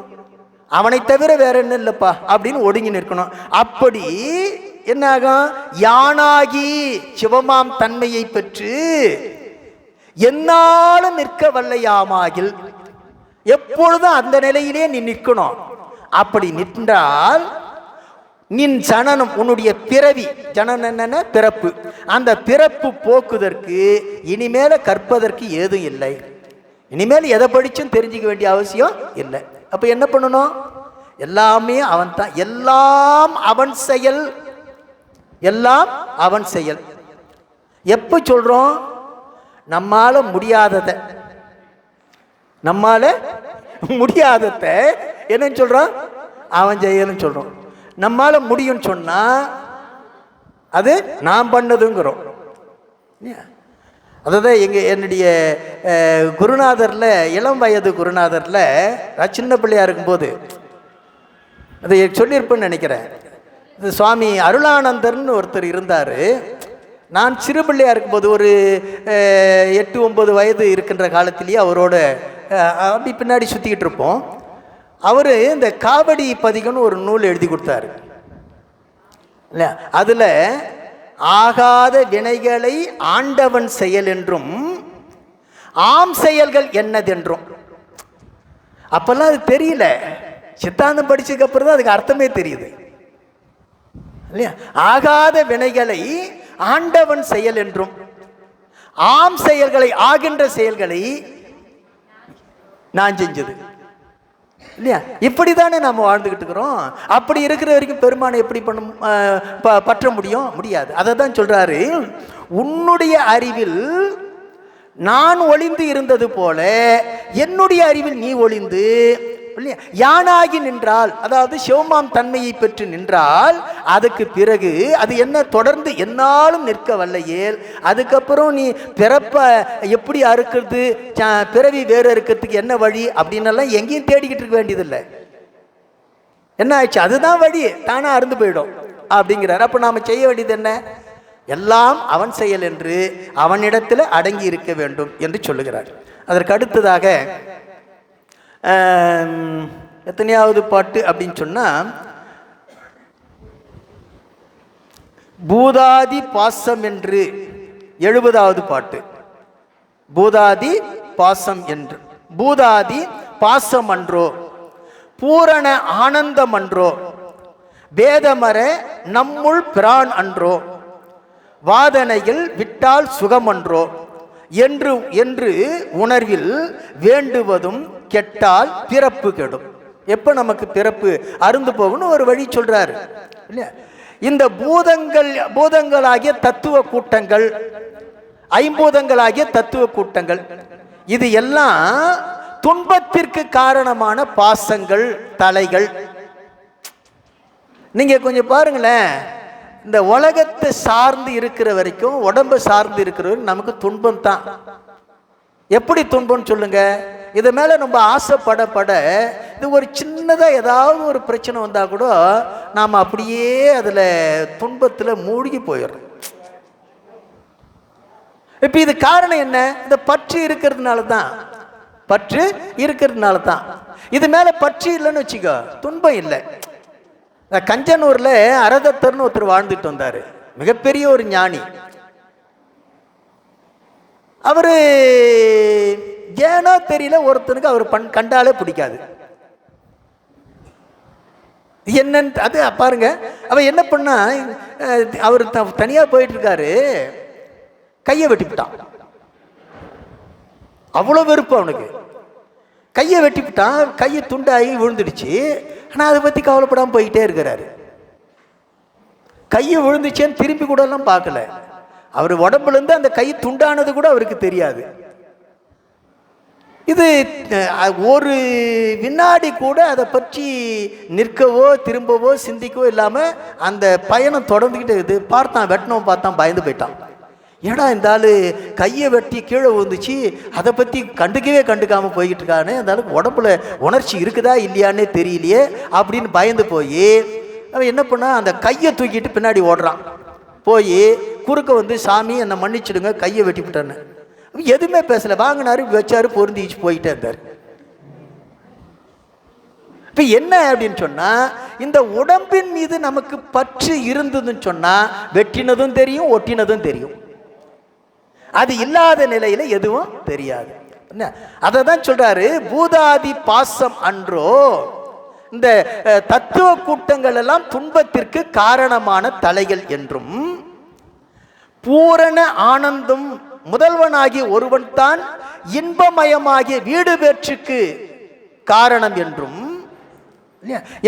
அவனை தவிர வேற என்ன இல்லப்பா அப்படின்னு ஒடுங்கி நிற்கணும். அப்படி என்ன ஆகும்? யானாகி சிவமாம் தன்மையை பெற்று என்னாலும் நிற்க வல்லையாமாகில், எப்பொழுதும் அந்த நிலையிலே நீ நிற்கணும். அப்படி நின்றால் நின் ஜனனம், உன்னுடைய பிறவி, ஜனனம் என்னன்னா பிறப்பு, அந்த பிறப்பு போக்குதற்கு இனிமேல கற்பதற்கு ஏதும் இல்லை. இனிமேல் எதை படிச்சும் தெரிஞ்சுக்க வேண்டிய அவசியம் இல்லை. அப்ப என்ன பண்ணணும்? எல்லாமே அவன் தான், எல்லாம் அவன் செயல், எல்லாம் அவன் செயல். எப்ப சொல்றோம்? நம்மால முடியாதத என்ன சொல்றோம்? அவன் செயல்னு சொல்றோம். நம்மால முடியும்னு சொன்னா அது நான் பண்ணதுங்கிறோம். அதான் என்னுடைய குருநாதர்ல, இளம் வயது குருநாதர்ல, சின்ன பிள்ளையா இருக்கும்போது அதை சொல்லியிருப்பேன்னு நினைக்கிறேன். சுவாமி அருளானந்தர்னு ஒருத்தர் இருந்தார். நான் சிறு பிள்ளையாக இருக்கும்போது ஒரு 8-9 வயது இருக்கின்ற காலத்திலேயே அவரோட அப்படி பின்னாடி சுற்றிக்கிட்டு இருப்போம். அவர் இந்த காவடி பதிகம்னு ஒரு நூல் எழுதி கொடுத்தாரு இல்லையா? அதில் ஆகாத வினைகளை ஆண்டவன் செயல் என்றும் ஆம் செயல்கள் என்னதென்றும். அப்பெல்லாம் அது தெரியல. சித்தாந்தம் படிச்சதுக்கு அப்புறம் தான் அதுக்கு அர்த்தமே தெரியுது இல்லையா? ஆகாத வினைகளை ஆண்டவன் செயல் என்றும் ஆம் செயல்களை, ஆகின்ற செயல்களை நான் செஞ்சது. இல்லையா? இப்படி தானே நம்ம வாழ்ந்துக்கிட்டு இருக்கிறோம். அப்படி இருக்கிற வரைக்கும் பெருமானை எப்படி பற்ற முடியாது. அதை தான் சொல்றாரு, உன்னுடைய அறிவில் நான் ஒளிந்து இருந்தது போல என்னுடைய அறிவில் நீ ஒளிந்து யானாகி நின்றால், அதாவது சிவமாம் தன்மையை பெற்று நின்றால், அதுக்கு பிறகு அது என்ன தொடர்ந்து என்னாலும் நிற்க வல்லையேல், அதுக்கப்புறம் நீ பிறப்ப எப்படி அறுக்கிறது, பிறவி வேறு இருக்கிறதுக்கு என்ன வழி அப்படின்னெல்லாம் எங்கேயும் தேடிக்கிட்டு இருக்க வேண்டியதில்லை. என்ன ஆயிடுச்சு, அதுதான் வழி, தானே அருந்து போயிடும் அப்படிங்கிறார். அப்போ நாம் செய்ய வேண்டியது என்ன? எல்லாம் அவன் செயல் என்று அவனிடத்தில் அடங்கி இருக்க வேண்டும் என்று சொல்லுகிறார். அதற்கு அடுத்ததாக எத்தனையாவது பாட்டு அப்படின்னு சொன்னால், பூதாதி பாசம் என்று 70வது பாட்டு. பூதாதி பாசம் என்று, பூதாதி பாசம் அன்றோ பூரண ஆனந்தம் அன்றோ வேதமர நம்முள் பிரான் அன்றோ வாதனையில் விட்டால் சுகமன்றோ என்று என்று உணர்வில் வேண்டுவதும் கெட்டால் பிறப்பு கெடும். எப்போ நமக்கு பிறப்பு அருந்து போகணும் ஒரு வழி சொல்றாரு இல்லையா? இந்த பூதங்களாகிய தத்துவ கூட்டங்கள், ஐம்பூதங்களாகிய தத்துவ கூட்டங்கள், இது எல்லாம் துன்பத்திற்கு காரணமான பாசங்கள், தலைகள். நீங்க கொஞ்சம் பாருங்களேன், இந்த உலகத்தை சார்ந்து இருக்கிற வரைக்கும், உடம்பை சார்ந்து இருக்கிற வரைக்கும் நமக்கு துன்பம் தான். எப்படி துன்பம்னு சொல்லுங்க? இது மேல நம்ம ஆசைப்பட இது ஒரு சின்னதாக ஏதாவது ஒரு பிரச்சனை வந்தா கூட நாம் அப்படியே அதில் துன்பத்தில் மூழ்கி போயிடுறோம். இப்போ இது காரணம் என்ன? இந்த பற்று இருக்கிறதுனால தான். பற்று இருக்கிறதுனால தான். இது மேலே பற்று இல்லைன்னு வச்சுக்கோ, துன்பம் இல்லை. கஞ்சனூரில் அரதத்தர்னு ஒருத்தர் வாழ்ந்துட்டு வந்தார், மிகப்பெரிய ஒரு ஞானி. அவர் ஏனோ தெரியல, ஒருத்தனுக்கு அவர் கண்டாலே பிடிக்காது. என்னன்னு அது பாருங்க. அவன் என்ன பண்ணா, அவர் தனியாக போயிட்டு இருக்காரு, கையை வெட்டிவிட்டான். அவ்வளோ வெறுப்பு அவனுக்கு. கையை வெட்டிவிட்டான், கையை துண்டாகி விழுந்துடுச்சு. ஆனால் அதை பற்றி கவலைப்படாமல் போய்கிட்டே இருக்கிறாரு. கையை விழுந்துச்சேன்னு திரும்பி கூட எல்லாம் பார்க்கல. அவர் உடம்புலேருந்து அந்த கை துண்டானது கூட அவருக்கு தெரியாது. இது ஒரு வினாடி கூட அதை பற்றி நிற்கவோ திரும்பவோ சிந்திக்கவோ இல்லாமல் அந்த பயணம் தொடர்ந்துக்கிட்டே இருக்குது. பார்த்தான், வெட்டணும் பார்த்தான், பயந்து போயிட்டான். ஏடா இந்த ஆள் கையை வெட்டி கீழே விழுந்துச்சு, அதை பற்றி கண்டுக்காமல் போய்கிட்டு இருக்கானே, அந்த ஆளுக்கு உடம்புல உணர்ச்சி இருக்குதா இல்லையான்னே தெரியலையே அப்படின்னு பயந்து போய் அவன் என்ன பண்ணா, அந்த கையை தூக்கிட்டு பின்னாடி ஓடுறான். போய் குறுக்க வந்து, சாமி என்னை மன்னிச்சிடுங்க, கையை வெட்டிவிட்டான்னு. எதுவுமே பேசலை, வாங்கினாரு, வச்சாரு, பொருந்திச்சு போயிட்டே இருந்தார். இப்போ என்ன அப்படின்னு சொன்னால், இந்த உடம்பின் மீது நமக்கு பற்று இருந்ததுன்னு சொன்னால் வெட்டினதும் தெரியும், ஒட்டினதும் தெரியும். அது இல்லாத நிலையில எதுவும் தெரியாது. அதை தான் சொல்றாரு, பூதாதி பாசம் அன்றோ. இந்த தத்துவ கூட்டங்கள் எல்லாம் துன்பத்திற்கு காரணமான தலைகள் என்றும், பூரண ஆனந்தம் முதல்வனாகிய ஒருவன் தான் இன்பமயமாகிய வீடு பேற்றுக்கு காரணம் என்றும்.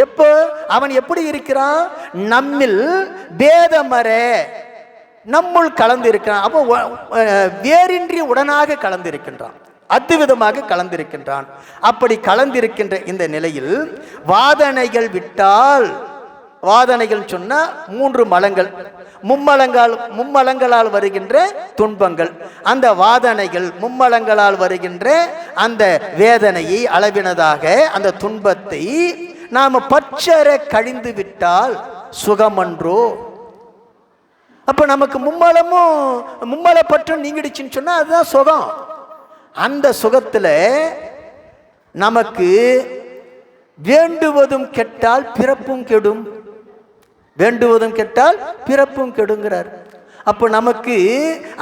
எப்போ அவன் எப்படி இருக்கிறான்? நம்மில் பேதமர நம்முள் கலந்து இருக்கிறான். அப்போ வேறின்றி உடனாக கலந்திருக்கின்றான், அத்துவிதமாக கலந்திருக்கின்றான். அப்படி கலந்திருக்கின்ற இந்த நிலையில் வாதனைகள் விட்டால், வாதனைகள் சொன்னா 3 மலங்கள், மும்மலங்களால் வருகின்ற துன்பங்கள், அந்த வாதனைகள் மும்மலங்களால் வருகின்ற அந்த வேதனையை அளவினதாக அந்த துன்பத்தை நாம் பற்றற கழிந்து விட்டால் சுகமன்றோ. அப்போ நமக்கு மும்மல பற்றும் நீங்கிடுச்சுன்னு சொன்னால் அதுதான் சுகம். அந்த சுகத்தில் நமக்கு வேண்டுவதும் கெட்டால் பிறப்பும் கெடும், வேண்டுவதும் கெட்டால் பிறப்பும் கெடுங்கிறார். அப்போ நமக்கு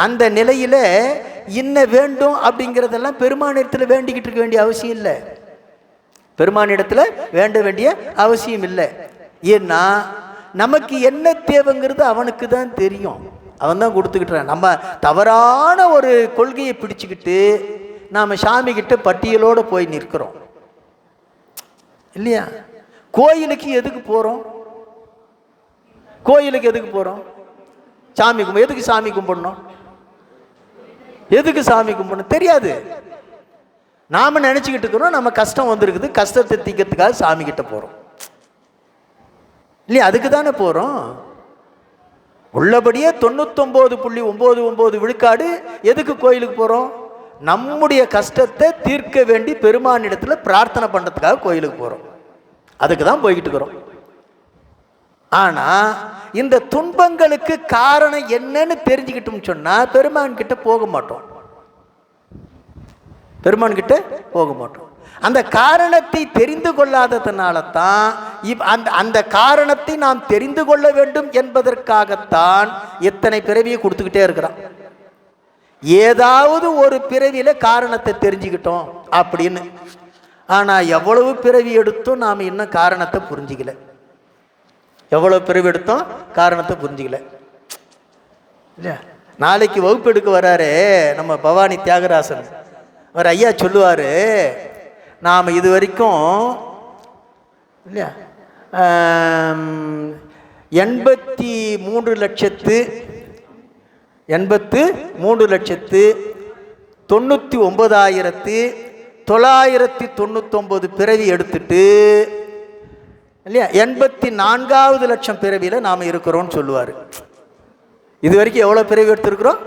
அந்த நிலையில இன்ன வேண்டும் அப்படிங்கிறதெல்லாம் பெருமானிடத்தில் வேண்டிக்கிட்டு இருக்க வேண்டிய அவசியம் இல்லை. பெருமானிடத்தில் வேண்ட வேண்டிய அவசியம் இல்லை. ஏன்னா நமக்கு என்ன தேவைங்கிறது அவனுக்கு தான் தெரியும், அவன் தான் கொடுத்துக்கிட்டான். நம்ம தவறான ஒரு கொள்கையை பிடிச்சுக்கிட்டு நாம் சாமி கிட்ட பட்டியலோடு போய் நிற்கிறோம். இல்லையா? கோயிலுக்கு எதுக்கு போகிறோம்? கோயிலுக்கு எதுக்கு போகிறோம்? சாமி கும்பிட. எதுக்கு சாமி கும்பிடணும்? எதுக்கு சாமி கும்பிடணும் தெரியாது. நாம் நினச்சிக்கிட்டு இருக்கிறோம் நம்ம கஷ்டம் வந்திருக்குது, கஷ்டத்தை தீக்கிறதுக்காக சாமி கிட்ட போகிறோம் இல்லையா? அதுக்கு தானே போகிறோம். உள்ளபடியே 99.99 விழுக்காடு எதுக்கு கோயிலுக்கு போகிறோம்? நம்முடைய கஷ்டத்தை தீர்க்க வேண்டி பெருமானிடத்தில் பிரார்த்தனை பண்ணுறதுக்காக கோயிலுக்கு போகிறோம். அதுக்கு தான் போய்கிட்டு இருக்கிறோம். ஆனால் இந்த துன்பங்களுக்கு காரணம் என்னன்னு தெரிஞ்சுக்கிட்டோம்னு சொன்னால் பெருமான் கிட்ட போக மாட்டோம். பெருமான் கிட்ட போக மாட்டோம். அந்த காரணத்தை தெரிந்து கொள்ளாததுனால தான் அந்த காரணத்தை நாம் தெரிந்து கொள்ள வேண்டும் என்பதற்காகத்தான் எத்தனை பிறவியை கொடுத்துக்கிட்டே இருக்கிறான். ஏதாவது ஒரு பிறவியில காரணத்தை தெரிஞ்சுக்கிட்டோம் அப்படின்னு. ஆனால் எவ்வளவு பிறவி எடுத்தோம் நாம் இன்னும் காரணத்தை புரிஞ்சிக்கல. எவ்வளவு பிறவி எடுத்தோம் காரணத்தை புரிஞ்சிக்கல இல்லையா? நாளைக்கு வகுப்பு எடுக்க வராரு நம்ம பவானி தியாகராசன். அவர் ஐயா சொல்லுவார், நாம் இது வரைக்கும் இல்லையா 83,99,999 பிறவி எடுத்துட்டு இல்லையா 84வது லட்சம் பிறவியில் நாம் இருக்கிறோம்னு சொல்லுவார். இது வரைக்கும் எவ்வளோ பிறவி எடுத்துருக்குறோம்?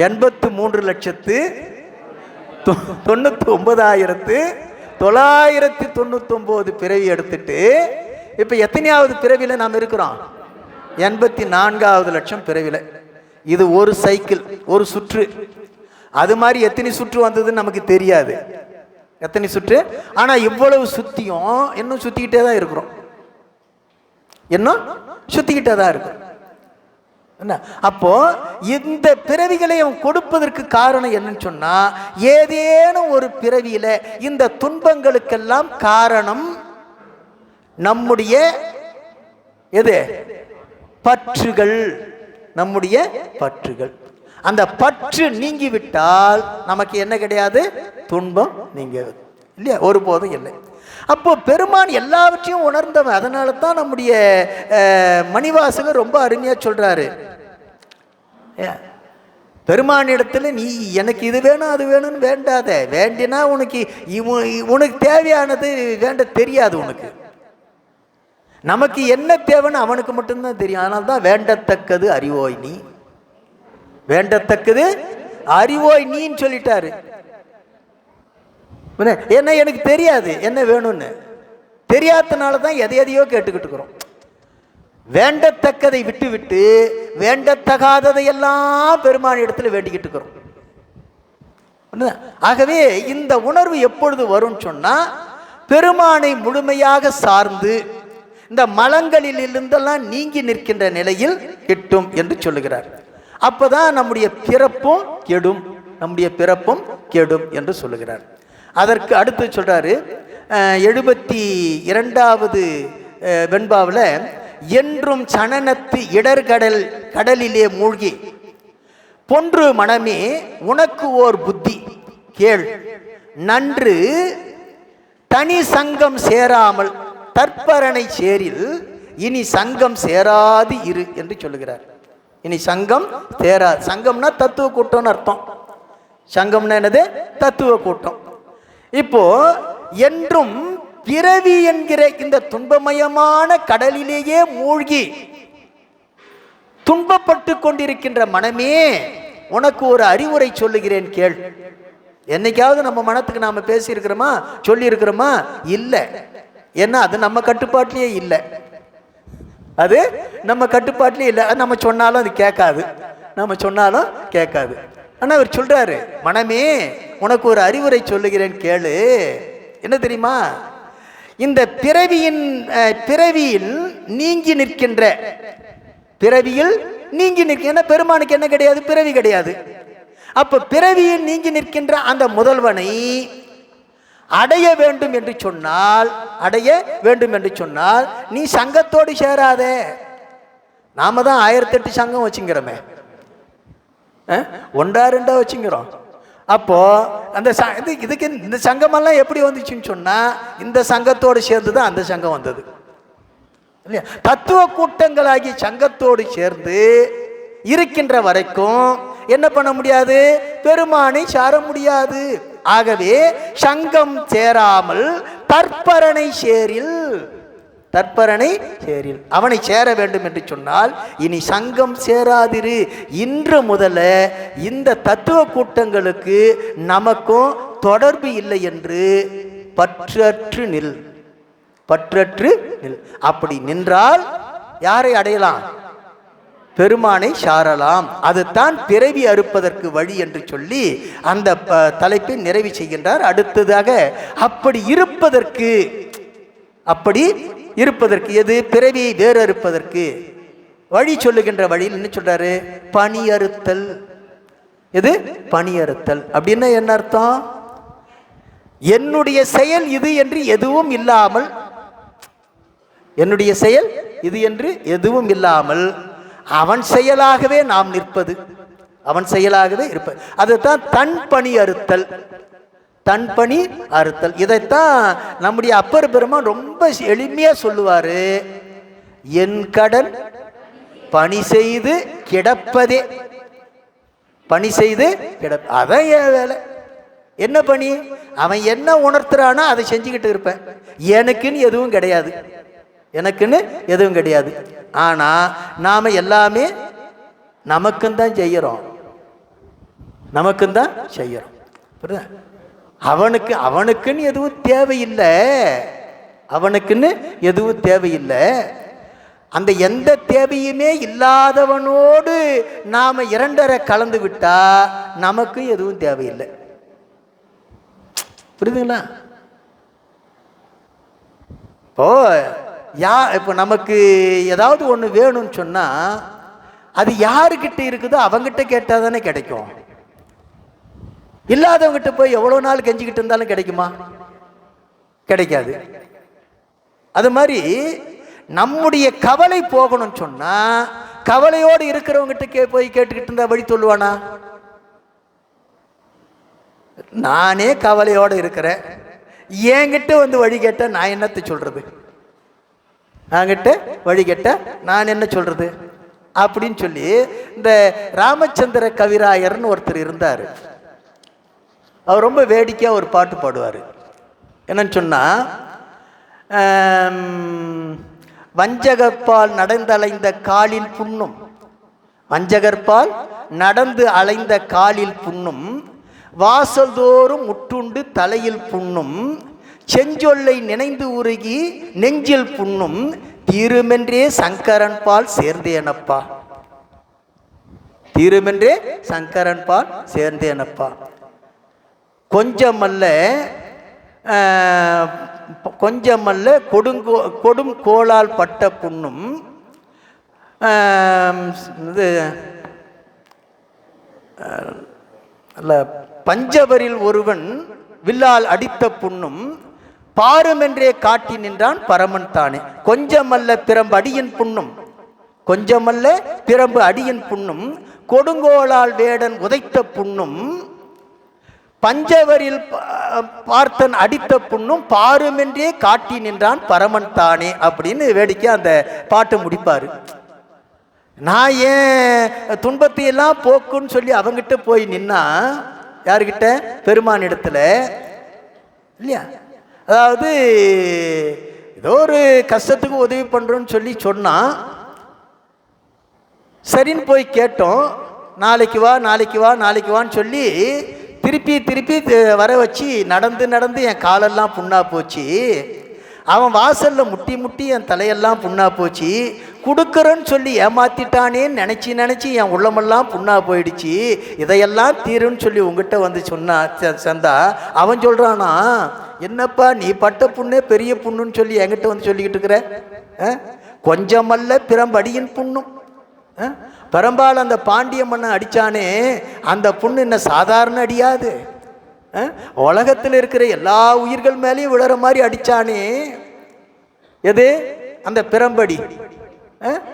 83,99,999 பிறவி எடுத்துட்டு இப்போ எத்தனையாவது பிறவியில் நாம் இருக்கிறோம்? 84வது லட்சம் பிறவியில். இது ஒரு சைக்கிள், ஒரு சுற்று. அது மாதிரி எத்தனை சுற்று வந்ததுன்னு நமக்கு தெரியாது, எத்தனை சுற்று. ஆனால் இவ்வளவு சுற்றியும் இன்னும் சுற்றிக்கிட்டே தான் இருக்கிறோம். இன்னும் சுற்றிக்கிட்டே தான் இருக்கிறோம். என்ன அப்போ இந்த பிறவிகளை அவன் கொடுப்பதற்கு காரணம் என்னன்னு சொன்னா, ஏதேனும் ஒரு பிறவியில இந்த துன்பங்களுக்கெல்லாம் காரணம் நம்முடைய எது? பற்றுகள். நம்முடைய பற்றுகள். அந்த பற்று நீங்கிவிட்டால் நமக்கு என்ன கிடையாது? துன்பம் நீங்க இல்லையா? ஒருபோதும் இல்லை. அப்போ பெருமான் எல்லாவற்றையும் உணர்ந்தவன். அதனால தான் நம்முடைய மணிவாசகர் ரொம்ப அருமையாக சொல்றாரு, பெருமானிடத்தில் நீ எனக்கு இது வேணும் அது வேணும்னு வேண்டாத. வேண்டினா உனக்கு தேவையானது வேண்ட தெரியாது உனக்கு. நமக்கு என்ன தேவைன்னு அவனுக்கு மட்டும்தான் தெரியும். அதனால தான் வேண்டத்தக்கது அறிவோய் நீ, வேண்டத்தக்கது அறிவோய் நீன்னு சொல்லிட்டாரு. என்ன எனக்கு தெரியாது என்ன வேணும்னு. தெரியாதனால தான் எதையோ கேட்டுக்கிட்டு இருக்கிறோம். வேண்டத்தக்கதை விட்டு விட்டு வேண்டத்தகாததையெல்லாம் பெருமான் இடத்துல வேண்டிக்கிட்டு இருக்கிறோம். ஆகவே இந்த உணர்வு எப்பொழுது வரும் சொன்னா, பெருமானை முழுமையாக சார்ந்து இந்த மலங்களில் இருந்தெல்லாம் நீங்கி நிற்கின்ற நிலையில் கிட்டும் என்று சொல்லுகிறார். அப்பதான் நம்முடைய பிறப்பும் கெடும், நம்முடைய பிறப்பும் கெடும் என்று சொல்லுகிறார். அதற்கு அடுத்து சொல்றாரு 72வது வெண்பாவில், என்றும் சனனத்து இடர்கடல் கடலிலே மூழ்கி பொன்று மனமே உனக்கு ஓர் புத்தி கேள், நன்று தனி சங்கம் சேராமல் தற்பரணை சேரில் இனி சங்கம் சேராது இரு என்று சொல்லுகிறார். இனி சங்கம் சேராது. சங்கம்னா தத்துவ கூட்டம்னு அர்த்தம். சங்கம்னா என்னது? தத்துவ கூட்டம். இப்போ என்றும் பிறவி என்கிற இந்த துன்பமயமான கடலிலேயே மூழ்கி துன்பப்பட்டு கொண்டிருக்கின்ற மனமே, உனக்கு ஒரு அறிவுரை சொல்லுகிறேன் கேள். என்னைக்காவது நம்ம மனத்துக்கு நாம பேசி இருக்கிறோமா, சொல்லி இருக்கிறோமா? இல்லை. ஏன்னா அது நம்ம கட்டுப்பாட்டிலேயே இல்லை. அது நம்ம கட்டுப்பாட்டிலே இல்லை. அது நம்ம சொன்னாலும் அது கேட்காது, நம்ம சொன்னாலும் கேட்காது. ஆனால் அவர் சொல்றாரு, மனமே உனக்கு ஒரு அறிவுரை சொல்லுகிறேன் கேளு. என்ன தெரியுமா? இந்த பிறவியில் நீங்கி நிற்கின்ற, பிறவியில் நீங்கி நிற்கின்ற பெருமானுக்கு என்ன கிடையாது? பிறவி கிடையாது. அப்ப பிறவியில் நீங்கி நிற்கின்ற அந்த முதல்வனை அடைய வேண்டும் என்று சொன்னால் நீ சங்கத்தோடு சேராதே. நாம தான் 1008 சங்கம் வச்சுங்கிறோமே, 1 2 வச்சுங்கிறோம். அப்போ அந்த இதுக்கு இந்த சங்கமெல்லாம் எப்படி வந்துச்சுன்னு சொன்னா இந்த சங்கத்தோடு சேர்ந்து தான் அந்த சங்கம் வந்தது இல்லையா? தத்துவ கூட்டங்களாகி சங்கத்தோடு சேர்ந்து இருக்கின்ற வரைக்கும் என்ன பண்ண முடியாது? பெருமானை சார முடியாது. ஆகவே சங்கம் சேராமல் தற்பரணை சேரில், தற்பரணை சேரில் அவனை சேர வேண்டும் என்று சொன்னால் இனி சங்கம் சேராதிரு. இன்று முதல இந்த தத்துவ கூட்டங்களுக்கு நமக்கும் தொடர்பு இல்லை என்று பற்றற்று நில், பற்றற்று நில். அப்படி நின்றால் யாரை அடையலாம்? பெருமானை சாரலாம். அதுதான் பிறவி அறுப்பதற்கு வழி என்று சொல்லி அந்த தலைப்பை நிறைவு செய்கின்றார். அடுத்ததாக அப்படி இருப்பதற்கு, அப்படி இருப்பதற்கு எது? பிறவியை வேறு அறுப்பதற்கு வழி சொல்லுகின்ற வழியில் என்ன சொல்றாரு? பணி அறுத்தல். எது? பணி அறுத்தல். அப்படின்னா என்ன அர்த்தம்? என்னுடைய செயல் இது என்று எதுவும் இல்லாமல், என்னுடைய செயல் இது என்று எதுவும் இல்லாமல் அவன் செயலாகவே நாம் நிற்பது, அவன் செயலாகவே இருப்பது. அதுதான் தன் பணி அறுத்தல், தன் பணி அறுத்தல். இதைத்தான் நம்முடைய அப்பர் பெருமான் ரொம்ப எளிமையா சொல்லுவாரு. என் கடன் பணி செய்து கிடப்பதே, பணி செய்து கிடப்ப. அதான் என் வேலை. என்ன பணி? அவன் என்ன உணர்த்துறானோ அதை செஞ்சுக்கிட்டு இருப்பேன். எனக்குன்னு எதுவும் கிடையாது, எனக்குன்னு எதுவும் கிடையாது. ஆனா நாம எல்லாமே நமக்குந்தான் செய்யறோம், நமக்குந்தான் செய்யறோம். அவனுக்கு அவனுக்குன்னு எதுவும் தேவையில்லை, அவனுக்குன்னு எதுவும் தேவையில்லை. அந்த எந்த தேவையுமே இல்லாதவனோடு நாம இரண்டரை கலந்து விட்டா நமக்கு எதுவும் தேவையில்லை. புரியுதுங்களா? இப்போ நமக்கு ஏதாவது ஒன்று வேணும்னு சொன்னா அது யாருக்கிட்ட இருக்குதோ அவங்கிட்ட கேட்டால் தானே கிடைக்கும். இல்லாதவங்கிட்ட போய் எவ்வளோ நாள் கெஞ்சிக்கிட்டு இருந்தாலும் கிடைக்குமா? கிடைக்காது. அது மாதிரி நம்முடைய கவலை போகணும்னு சொன்னா கவலையோடு இருக்கிறவங்கிட்ட போய் கேட்டுக்கிட்டு இருந்தா வழி சொல்லுவானா? நானே கவலையோடு இருக்கிறேன், என்கிட்ட வந்து வழி கேட்ட நான் என்னத்தை சொல்றது? நான்கிட்ட வழி கேட்ட நான் என்ன சொல்றது அப்படின்னு சொல்லி இந்த ராமச்சந்திர கவிராயர்னு ஒருத்தர் இருந்தார். அவர் ரொம்ப வேடிக்கையா ஒரு பாட்டு பாடுவார். என்னன்னு சொன்னா, வஞ்சகற்பால் நடந்து அலைந்த காலில் புண்ணும், வஞ்சகற்பால் நடந்து அலைந்த காலில் புண்ணும், வாசல் தோறும் முட்டுண்டு தலையில் புண்ணும், செஞ்சொல்லை நினைந்து உருகி நெஞ்சில் புண்ணும், தீருமென்றே சங்கரன் பால் சேர்ந்தேனப்பா, தீருமென்றே சங்கரன் பால் சேர்ந்தேனப்பா. கொஞ்சமல்ல கொஞ்சமல்ல கொடும் கோளால் பட்ட புண்ணும், இது அல்ல, பஞ்சவரில் ஒருவன் வில்லால் அடித்த புண்ணும், பாருமென்றே காட்டி நின்றான் பரமன் தானே. கொஞ்சமல்ல பிரம்பு அடியின் புண்ணும், கொஞ்சமல்ல பிரம்பு அடியின் புண்ணும், கொடுங்கோளால் வேடன் உதைத்த புண்ணும், பஞ்சவரில் பார்த்தன் அடித்த புண்ணும், பாருமென்றே காட்டி நின்றான் பரமன் தானே அப்படின்னு வேடிக்கை அந்த பாட்டு முடிப்பாரு. நான் ஏன் துன்பத்தை எல்லாம் போக்குன்னு சொல்லி அவங்கிட்ட போய் நின்னா, யாருக்கிட்ட? பெருமான் இடத்துல இல்லையா? அதாவது ஏதோ ஒரு கஷ்டத்துக்கு உதவி பண்றோம்னு சொல்லி சொன்னா, சரின்னு போய் கேட்டோம். நாளைக்கு வா நாளைக்கு வா நாளைக்கு வான்னு சொல்லி திருப்பி திருப்பி வர வச்சு நடந்து நடந்து என் காலெல்லாம் புண்ணா போச்சு. அவன் வாசல்ல முட்டி முட்டி என் தலையெல்லாம் புண்ணா போச்சு. கொடுக்குறேன்னு சொல்லி ஏமாத்திட்டானேன்னு நினச்சி நினச்சி என் உள்ளமெல்லாம் புண்ணா போயிடுச்சு. இதையெல்லாம் தீருன்னு சொல்லி உங்ககிட்ட வந்து சொன்னா சந்தா, அவன் சொல்கிறானா, என்னப்பா நீ பட்ட புண்ணே பெரிய புண்ணுன்னு சொல்லி என்கிட்ட வந்து சொல்லிக்கிட்டு இருக்கிற? கொஞ்சமல்ல பிரம்படியின் புண்ணும், பெரும்பாலும் அந்த பாண்டிய மன்னன் அடித்தானே அந்த புண்ணு என்ன சாதாரண அடியாது. உலகத்தில் இருக்கிற எல்லா உயிர்கள் மேலேயும் விழற மாதிரி அடித்தானே. எது? அந்த பிரம்படி.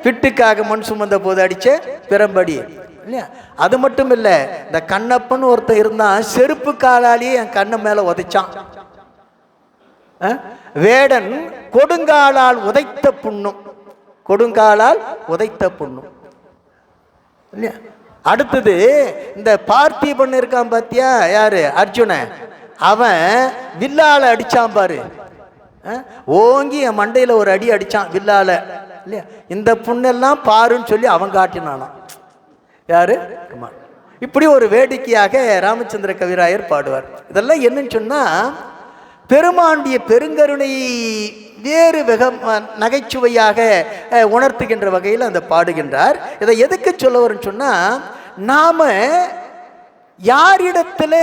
பிட்டுக்காக மண் சுமந்த போது அடித்த பிரம்படி. இல்லையா? அது மட்டும் இல்லை, இந்த கண்ணப்பன் ஒருத்தன் இருந்தான், செருப்பு காலாலேயே என் கண்ணு மேலே உதைச்சான். வேடன் கொடுங்காலால் உதைத்த புண்ணும், கொடுங்காலால் உதைத்த புண்ணும் இல்லையா? அடுத்தது இந்த பார்த்திபன் இருக்கான் பாத்தியா, யாரு? அர்ஜுன. அவன் வில்லால அடிச்சான் பாரு, ஓங்கி என் மண்டையில ஒரு அடி அடிச்சான் வில்லால இல்லையா? இந்த புண்ணெல்லாம் பாருன்னு சொல்லி அவன் காட்டினானான். யாரு? இப்படி ஒரு வேடிக்கையாக ராமச்சந்திர கவிராயர் பாடுவார். இதெல்லாம் என்னன்னு சொன்னா, பெருமாண்டிய பெருங்கருணை வேறு வெக நகைச்சுவையாக உணர்த்துகின்ற வகையில் அந்த பாடுகின்றார். இதை எதுக்கு சொல்ல வரும்னு சொன்னா, நாம யாரிடத்துல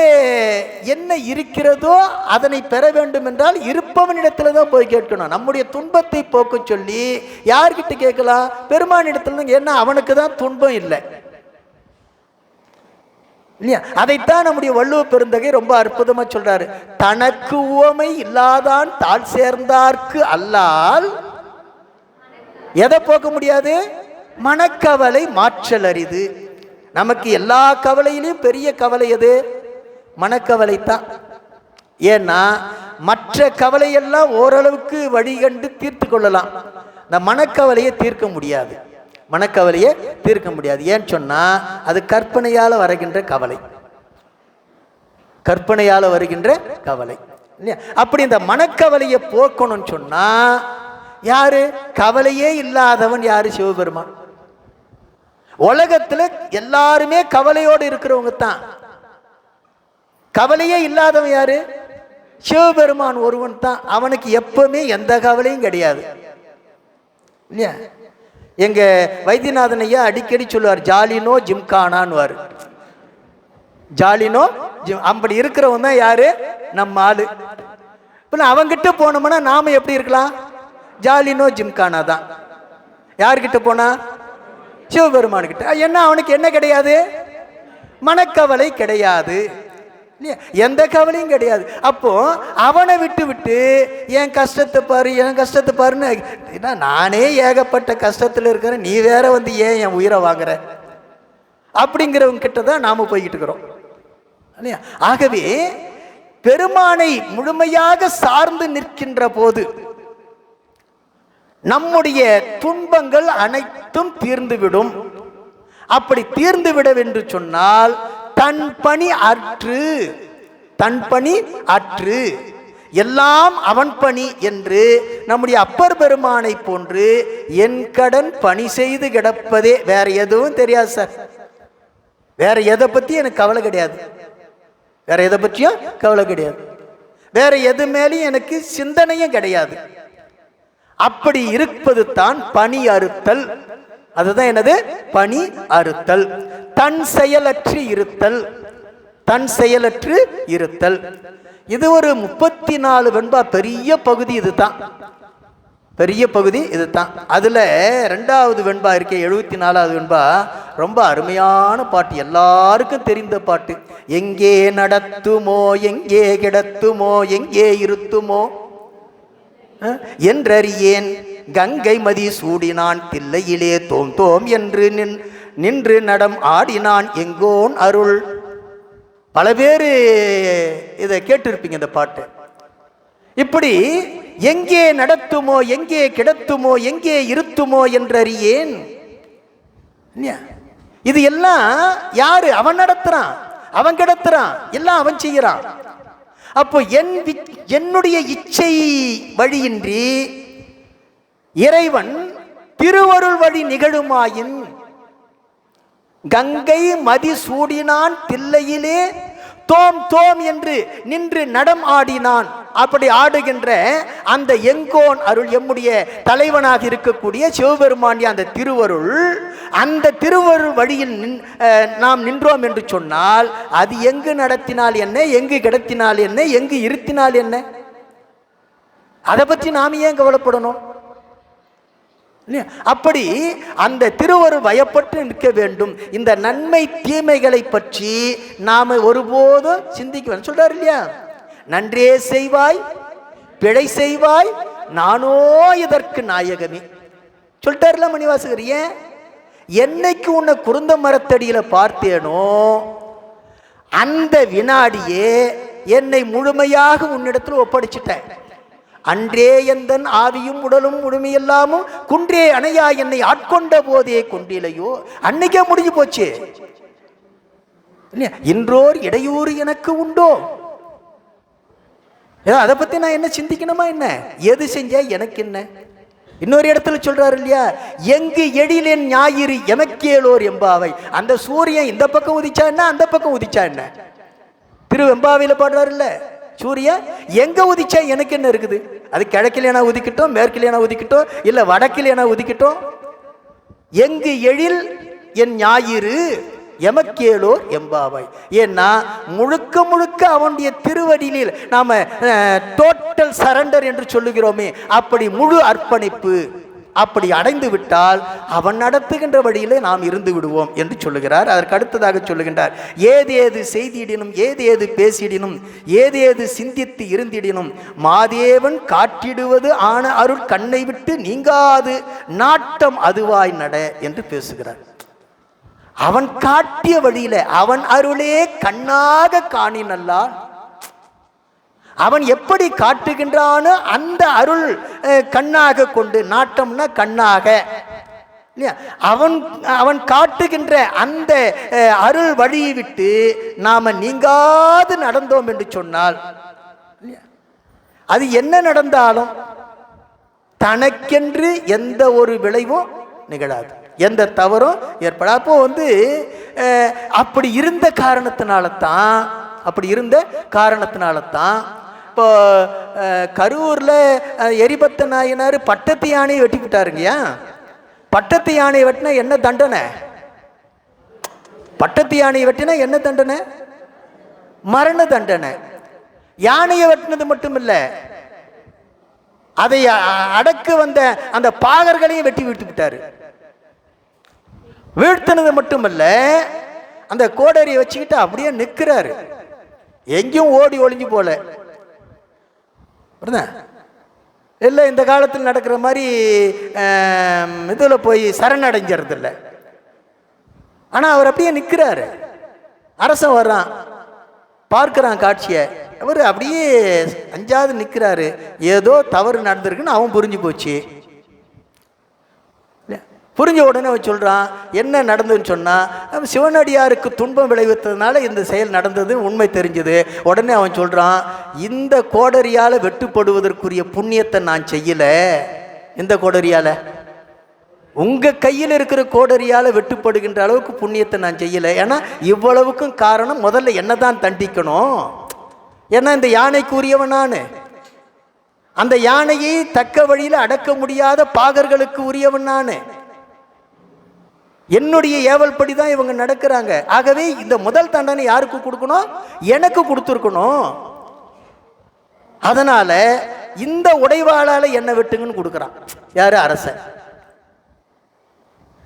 என்ன இருக்கிறதோ அதனை பெற வேண்டும் என்றால் இருப்பவனிடத்துல தான் போய் கேட்கணும். நம்முடைய துன்பத்தை போக்க சொல்லி யார்கிட்ட கேட்கலாம்? பெருமானிடத்துல. ஏன்னா அவனுக்கு தான் துன்பம் இல்லை இல்லையா? அதைத்தான் நம்முடைய வள்ளுவ பெருந்தகை ரொம்ப அற்புதமா சொல்றாரு. தனக்கு உவமை இல்லாதான் தாழ் சேர்ந்தார்க்கு அல்லால் எதை போக்க முடியாது? மனக்கவலை மாற்றல் அரிது. நமக்கு எல்லா கவலையிலும் பெரிய கவலை எது? மனக்கவலை தான். ஏன்னா மற்ற கவலையெல்லாம் ஓரளவுக்கு வழிகண்டு தீர்த்து கொள்ளலாம், இந்த மனக்கவலையை தீர்க்க முடியாது. மனக்கவலையை தீர்க்க முடியாது. ஏன்னு சொன்னா அது கற்பனையால வருகின்ற கவலை, கற்பனையால வருகின்ற கவலை இல்லையா? அப்படி இந்த மனக்கவலையை போக்கணும்னு சொன்னா யாரு? கவலையே இல்லாதவன் யாரு? சிவபெருமான். உலகத்துல எல்லாருமே கவலையோடு இருக்கிறவங்க தான். கவலையே இல்லாதவன் யாரு? சிவபெருமான் ஒருவன் தான். அவனுக்கு எப்பவுமே எந்த கவலையும் கிடையாது இல்லையா? எங்க வைத்தியநாதன் ஐயா அடிக்கடி சொல்லுவார், ஜாலினோ ஜிம்கானான்னு. ஜாலினோ ஜிம். அப்படி இருக்கிறவன் தான் யாரு? நம்ம ஆளு. இப்ப அவங்கிட்ட போனோம்னா நாம எப்படி இருக்கலாம்? ஜாலினோ ஜிம்கானா தான். யார்கிட்ட போனா? சிவபெருமான் கிட்ட. என்ன அவனுக்கு என்ன கிடையாது? மனக்கவலை கிடையாது, எந்த கவலையும் கிடையாது. அப்போ அவனை விட்டு விட்டு என் கஷ்டத்தை பாரு, என் கஷ்டத்தை பாருன்னு, நானே ஏகப்பட்ட கஷ்டத்தில் இருக்கிறேன், நீ வேற வந்து ஏன் என் உயிரை வாங்குற அப்படிங்கிறவங்க கிட்ட தான் நாம போய்கிட்டு இருக்கிறோம் இல்லையா? ஆகவே பெருமானை முழுமையாக சார்ந்து நிற்கின்ற போது நம்முடைய துன்பங்கள் அனைத்தும் தீர்ந்துவிடும். அப்படி தீர்ந்துவிட என்று சொன்னால் தன் பணி அற்று, தன் பணி அற்று எல்லாம் அவன் பணி என்று நம்முடைய அப்பர் பெருமானை போன்று என் கடன் பணி செய்து கிடப்பதே. வேற எதுவும் தெரியாது சார், வேற எதை பத்தி எனக்கு கவலை கிடையாது, வேற எதை பற்றியும் கவலை கிடையாது, வேற எது மேலேயும் எனக்கு சிந்தனையும் கிடையாது. அப்படி இருப்பது தான் பணி அறுத்தல். அதுதான் என்னது? பணி அறுத்தல். தன் செயலற்று இருத்தல், தன் செயலற்று இருத்தல். இது ஒரு 34 வெண்பா பெரிய பகுதி. இதுதான் பெரிய பகுதி, இதுதான். அதுல 2வது வெண்பா இருக்கே, 74வது வெண்பா, ரொம்ப அருமையான பாட்டு, எல்லாருக்கும் தெரிந்த பாட்டு. எங்கே நடத்துமோ எங்கே கிடத்துமோ எங்கே இருத்துமோ என்றறியேன் கங்கை மதி சூடினான் தில்லையிலே தோம் தோம் என்று நின்று நடம் ஆடினான் எங்கோன் அருள். பல பேர் இதை கேட்டிருப்பீங்க இந்த பாட்டு. இப்படி எங்கே நடத்துமோ எங்கே கிடத்துமோ எங்கே இருத்துமோ என்றறியேன். இது எல்லாம் யாரு? அவன் நடத்துறான், அவன் கிடத்துறான், எல்லாம் அவன் செய்யறான். அப்போ என்னுடைய இச்சை வழியின்றி இறைவன் திருவருள் வழி நிகழுமாயின் கங்கை மதி சூடினான் தில்லையிலே தோம் தோம் என்று நின்று நடம் ஆடினான். அப்படி ஆடுகின்ற அந்த எங்கோன் அருள், எம்முடைய தலைவனாக இருக்கக்கூடிய சிவபெருமானிய அந்த திருவருள், அந்த திருவருள் வழியில் நாம் நின்றோம் என்று சொன்னால் அது எங்கு நடத்தினால் என்ன, எங்கு கிடத்தினால் என்ன, எங்கு இருத்தினால் என்ன? அதை பற்றி நாம் ஏன் கவலைப்படணும்? அப்படி அந்த திருவருள் வயப்பட்டு நிற்க வேண்டும். இந்த நன்மை தீமைகளை பற்றி நாம ஒருபோதும் சிந்திக்க சொல்றாரு இல்லையா? நன்றே செய்வாய் பிழை செய்வாய் நானோ இதற்கு நாயகமே சொல்லிட்டாருல மணிவாசகர். ஏன் என்னைக்கு உன்னை குருந்த மரத்தடியில் பார்த்தேனோ அந்த வினாடியே என்னை முழுமையாக உன்னிடத்தில் ஒப்படைச்சிட்டேன். அன்றே எந்தன் ஆவியும் உடலும் முழுமையெல்லாமும் குன்றே அணையா என்னை ஆட்கொண்ட போதே கொண்டிலையோ. அன்னைக்கே முடிஞ்சு போச்சு இல்லையா? இன்றோர் இடையூறு எனக்கு உண்டோ? அதை பத்தி நான் என்ன சிந்திக்கணுமா? என்ன எது செஞ்சா எனக்கு என்ன? இன்னொரு இடத்துல சொல்றாரு இல்லையா, எங்கு எழிலென் ஞாயிறு எமக்கேளோர் எம்பாவை. அந்த சூரியன் இந்த பக்கம் உதிச்சா என்ன, அந்த பக்கம் உதிச்சா என்ன? திருவெம்பாவையில பாடுறாரு இல்ல, சூரியன் எங்க உதிச்சா எனக்கு என்ன இருக்குது? அது கிழக்கிலேனா உதிக்கட்டும், மேற்கிலேனா உதிக்கட்டும், இல்ல வடக்கிலேனா உதிக்கட்டும். எங்கு எழில் என் ஞாயிறு எமக்கேளோர் எம்பாவை. ஏன்னா முழுக்க முழுக்க அவனுடைய திருவடியில் நாம டோட்டல் சரண்டர் என்று சொல்லுகிறோமே, அப்படி முழு அர்ப்பணிப்பு அப்படி அடைந்து விட்டால் அவன் நடத்துகின்ற வழியிலே நாம் இருந்து விடுவோம் என்று சொல்லுகிறார். அதற்கு அடுத்ததாக சொல்லுகின்றார், ஏதேது செய்திடினும் ஏதேது பேசிடினும் ஏதேது சிந்தித்து இருந்திடினும் மாதேவன் காட்டிடுவது ஆன அருள் கண்ணை விட்டு நீங்காது நாட்டம் அதுவாய் நட என்று பேசுகிறார். அவன் காட்டிய வழியில அவன் அருளே கண்ணாக காணினல்லால், அவன் எப்படி காட்டுகின்றானோ அந்த அருள் கண்ணாக கொண்டு, நாட்டம்னா கண்ணாக இல்லையா, அவன் காட்டுகின்ற அந்த அருள் வழியை விட்டு நாம நீங்காது நடந்தோம் என்று சொன்னால், அது என்ன நடந்தாலும் தனக்கென்று எந்த ஒரு விளைவும் நிகழாது, எந்த தவறும் ஏற்பட. அப்போ அப்படி இருந்த காரணத்தினால தான் இப்போ கரூரில் எரிபத்த நாயனார் பட்டத்து யானையை வெட்டி விட்டாருங்கய்யா. பட்டத்து யானையை வெட்டினா என்ன தண்டனை? பட்டத்து யானையை வெட்டினா என்ன தண்டனை? மரண தண்டனை. யானையை வெட்டினது மட்டும் இல்லை, அதை அடக்க வந்த அந்த பாகர்களையும் வெட்டி விட்டு விட்டாரு. வீழ்த்தினது மட்டுமல்ல, அந்த கோடரியை வச்சுக்கிட்டு அப்படியே நிற்கிறாரு, எங்கேயும் ஓடி ஒளிஞ்சு போல. இல்லை இந்த காலத்தில் நடக்கிற மாதிரி இதில் போய் சரணடைஞ்சிறது இல்லை. ஆனால் அவர் அப்படியே நிற்கிறாரு. அரசன் வர்றான், பார்க்கிறான் காட்சியை, அவர் அப்படியே அஞ்சாவது நிற்கிறாரு. ஏதோ தவறு நடந்திருக்குன்னு அவன் புரிஞ்சு போச்சு. புரிஞ்ச உடனே அவன் சொல்கிறான், என்ன நடந்ததுன்னு சொன்னால், சிவனடியாருக்கு துன்பம் விளைவித்ததுனால இந்த செயல் நடந்தது உண்மை தெரிஞ்சது. உடனே அவன் சொல்கிறான், இந்த கோடரியால் வெட்டுப்படுவதற்குரிய புண்ணியத்தை நான் செய்யலை. இந்த கோடரியால், உங்கள் கையில் இருக்கிற கோடரியால் வெட்டுப்படுகின்ற அளவுக்கு புண்ணியத்தை நான் செய்யலை. ஏன்னா இவ்வளவுக்கும் காரணம் முதல்ல என்ன தான் தண்டிக்கணும். ஏன்னா இந்த யானைக்கு உரியவன் நான், அந்த யானையை தக்க வழியில் அடக்க முடியாத பாகர்களுக்கு உரியவன் நான். என்னுடைய ஏவல்படி தான் இவங்க நடக்கிறாங்க. ஆகவே இந்த முதல் தண்டனை யாருக்கு கொடுக்கணும்? எனக்கு கொடுத்துருக்கணும். அதனால இந்த உடைவாளால என்ன வெட்டுங்கன்னு கொடுக்குறான். யாரு? அரசன்.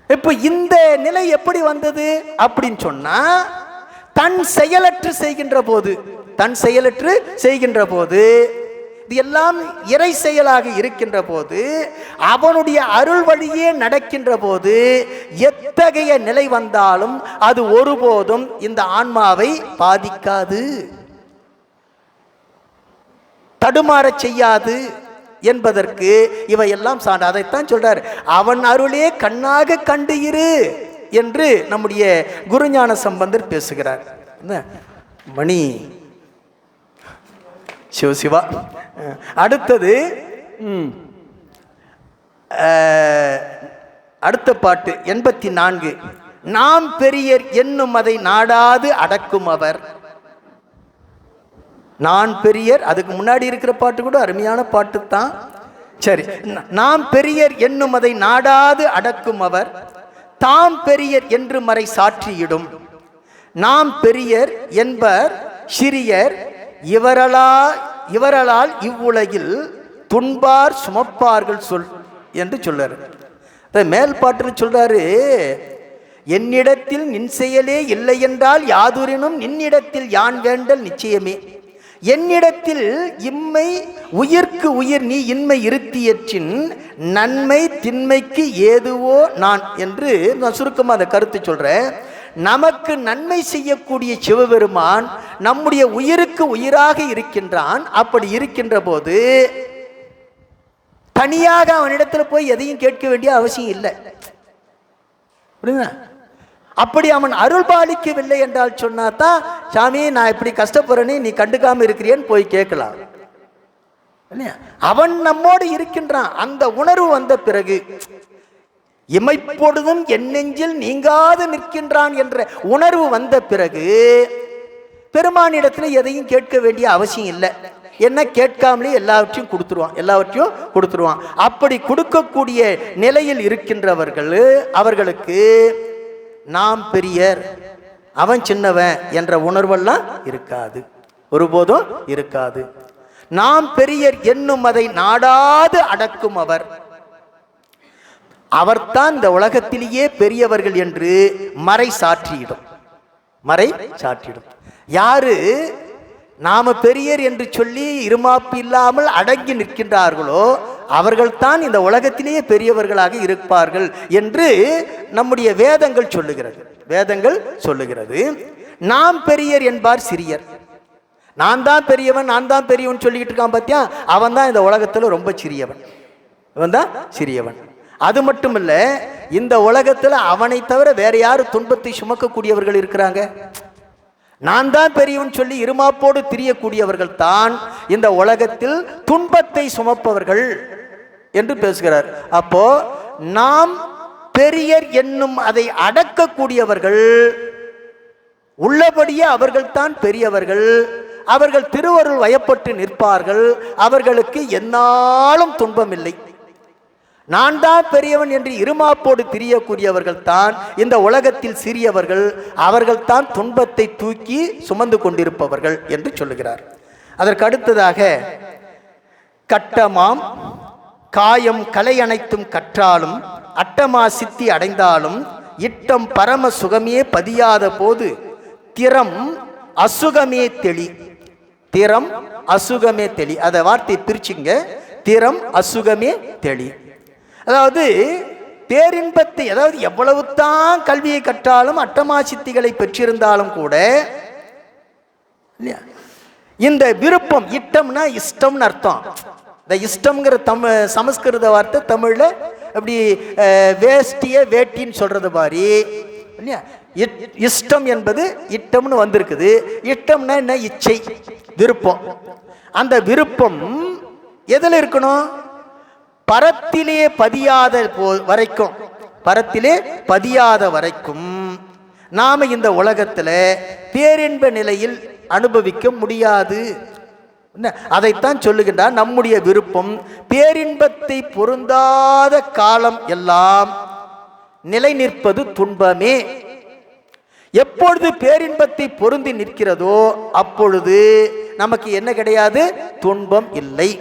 இப்ப இந்த நிலை எப்படி வந்தது அப்படின்னு சொன்னா, தன் செயலற்று செய்கின்ற போது இது எல்லாம் இறை செயலாக இருக்கின்ற போது, அவனுடைய அருள் வழியே நடக்கின்ற போது எத்தகைய நிலை வந்தாலும் அது ஒருபோதும் இந்த ஆன்மாவை பாதிக்காது, தடுமாற செய்யாது என்பதற்கு இவையெல்லாம் சான்று. அதைத்தான் சொல்றார், அவன் அருளே கண்ணாக கண்டு இரு என்று நம்முடைய குருஞான சம்பந்தர் பேசுகிறார். மணி சிவசிவா. அடுத்தது அடுத்த பாட்டு 84. நாம் பெரியர் என்னும் அதை நாடாது அடக்கும் அவர். நான் பெரியர், அதுக்கு முன்னாடி இருக்கிற பாட்டு கூட அருமையான பாட்டு தான். சரி, நாம் பெரியர் என்னும் அதை நாடாது அடக்கும் அவர் தாம் பெரியர் என்று மறை சாற்றியிடும். நாம் பெரியர் என்பர் சிறியர் இவரலால் இவ்வுலகில் துன்பார் சுமப்பார்கள் சொல் என்று சொல்றாரு. மேல் பாட்டில் சொல்றாரு, என்னிடத்தில் நின் செயலே இல்லை என்றால் யாதுரினும் நின்னிடத்தில் யான் வேண்டல் நிச்சயமே. என்னிடத்தில் இம்மை உயிர்க்கு உயிர் நீ இன்மை இருத்தியற்றின் நன்மை திண்மைக்கு ஏதுவோ நான் என்று நான் சுருக்கமாக அந்த கருத்து சொல்கிறேன். நமக்கு நன்மை செய்யக்கூடிய சிவபெருமான் நம்முடைய உயிருக்கு உயிராக இருக்கின்றான். அப்படி இருக்கின்ற போது தனியாக அவனிடத்தில் போய் எதையும் கேட்க வேண்டிய அவசியம் இல்லை. புரியுதா? அப்படி அவன் அருள் பாலிக்கவில்லை என்றால் சொன்னாதான், சாமி நான் இப்படி கஷ்டப்படுறேன்னு நீ கண்டுக்காம இருக்கிறேன்னு போய் கேட்கலாம். அவன் நம்மோடு இருக்கின்றான். அந்த உணர்வு வந்த பிறகு இமைப்பொழுதும் என் நெஞ்சில் நீங்காது நிற்கின்றான் என்ற உணர்வு வந்த பிறகு பெருமானிடத்தில் எதையும் கேட்க வேண்டிய அவசியம் இல்லை. என்ன கேட்காமலே எல்லாவற்றையும் கொடுத்துருவான். அப்படி கொடுக்கக்கூடிய நிலையில் இருக்கின்றவர்கள் அவர்களுக்கு நாம் பெரியர் அவன் சின்னவன் என்ற உணர்வெல்லாம் இருக்காது, ஒருபோதும் இருக்காது. நாம் பெரியர் என்னும் அதை நாடாது அடக்கும் அவர்தான் இந்த உலகத்திலேயே பெரியவர்கள் என்று மறை சாற்றிடும். யாரு நாம பெரியர் என்று சொல்லி இருமாப்பு இல்லாமல் அடங்கி நிற்கின்றார்களோ அவர்கள்தான் இந்த உலகத்திலேயே பெரியவர்களாக இருப்பார்கள் என்று நம்முடைய வேதங்கள் சொல்லுகிறது. நாம் பெரியர் என்பார் சிறியர். நான் தான் பெரியவன் சொல்லிக்கிட்டு இருக்கான் பார்த்தியா, அவன் தான் இந்த உலகத்தில் ரொம்ப சிறியவன். அது மட்டுமல்ல, இந்த உலகத்தில் அவனை தவிர வேற யாரு துன்பத்தை சுமக்கக்கூடியவர்கள் இருக்கிறாங்க? நான் தான் பெரியவன் சொல்லி இருமாப்போடு திரியக்கூடியவர்கள் தான் இந்த உலகத்தில் துன்பத்தை சுமப்பவர்கள் என்று பேசுகிறார். அப்போ நாம் பெரியர் என்னும் அதை அடக்கக்கூடியவர்கள் உள்ளபடியே அவர்கள்தான் பெரியவர்கள். அவர்கள் திருவருள் வயப்பட்டு நிற்பார்கள். அவர்களுக்கு எந்நாளும் துன்பம் இல்லை. நான் தான் பெரியவன் என்று இருமாப்போடு திரியக்கூடியவர்கள் தான் இந்த உலகத்தில் சிறியவர்கள். அவர்கள்தான் துன்பத்தை தூக்கி சுமந்து கொண்டிருப்பவர்கள் என்று சொல்லுகிறார். அதற்கு அடுத்ததாக, கட்டமாம் காயம் கலை அனைத்தும் கற்றாலும் அட்டமா சித்தி அடைந்தாலும் இட்டம் பரம சுகமே பதியாத போது திறம் அசுகமே தெளி. அதை வார்த்தை பிரிச்சுங்க. திறம் அசுகமே தெளி. அதாவது பேரின்பத்தை, அதாவது எவ்வளவு தான் கல்வியை கற்றாலும் அட்டமா சித்திகளை பெற்றிருந்தாலும் கூட இந்த விருப்பம், இட்டம்னா இஷ்டம்னு அர்த்தம். இந்த இஷ்டம்ங்கிற சமஸ்கிருத வார்த்தை தமிழில் அப்படி வேஷ்டிய வேட்டின்னு சொல்றது மாதிரி இல்லையா? இஷ்டம் என்பது இட்டம்னு வந்திருக்குது. இட்டம்னா என்ன? இச்சை, விருப்பம். அந்த விருப்பம் எதில் இருக்கணும்? பரத்திலே பதியாத வரைக்கும் நாம இந்த உலகத்தில் பேரின்ப நிலையில் அனுபவிக்க முடியாது. அதைத்தான் சொல்லுகின்றார். நம்முடைய விருப்பம் பேரின்பத்தை பொருந்தாத காலம் எல்லாம் நிலை நிற்பது துன்பமே. எப்பொழுது பேரின்பத்தை பொருந்தி நிற்கிறதோ அப்பொழுது நமக்கு என்ன கிடையாது? துன்பம் இல்லை.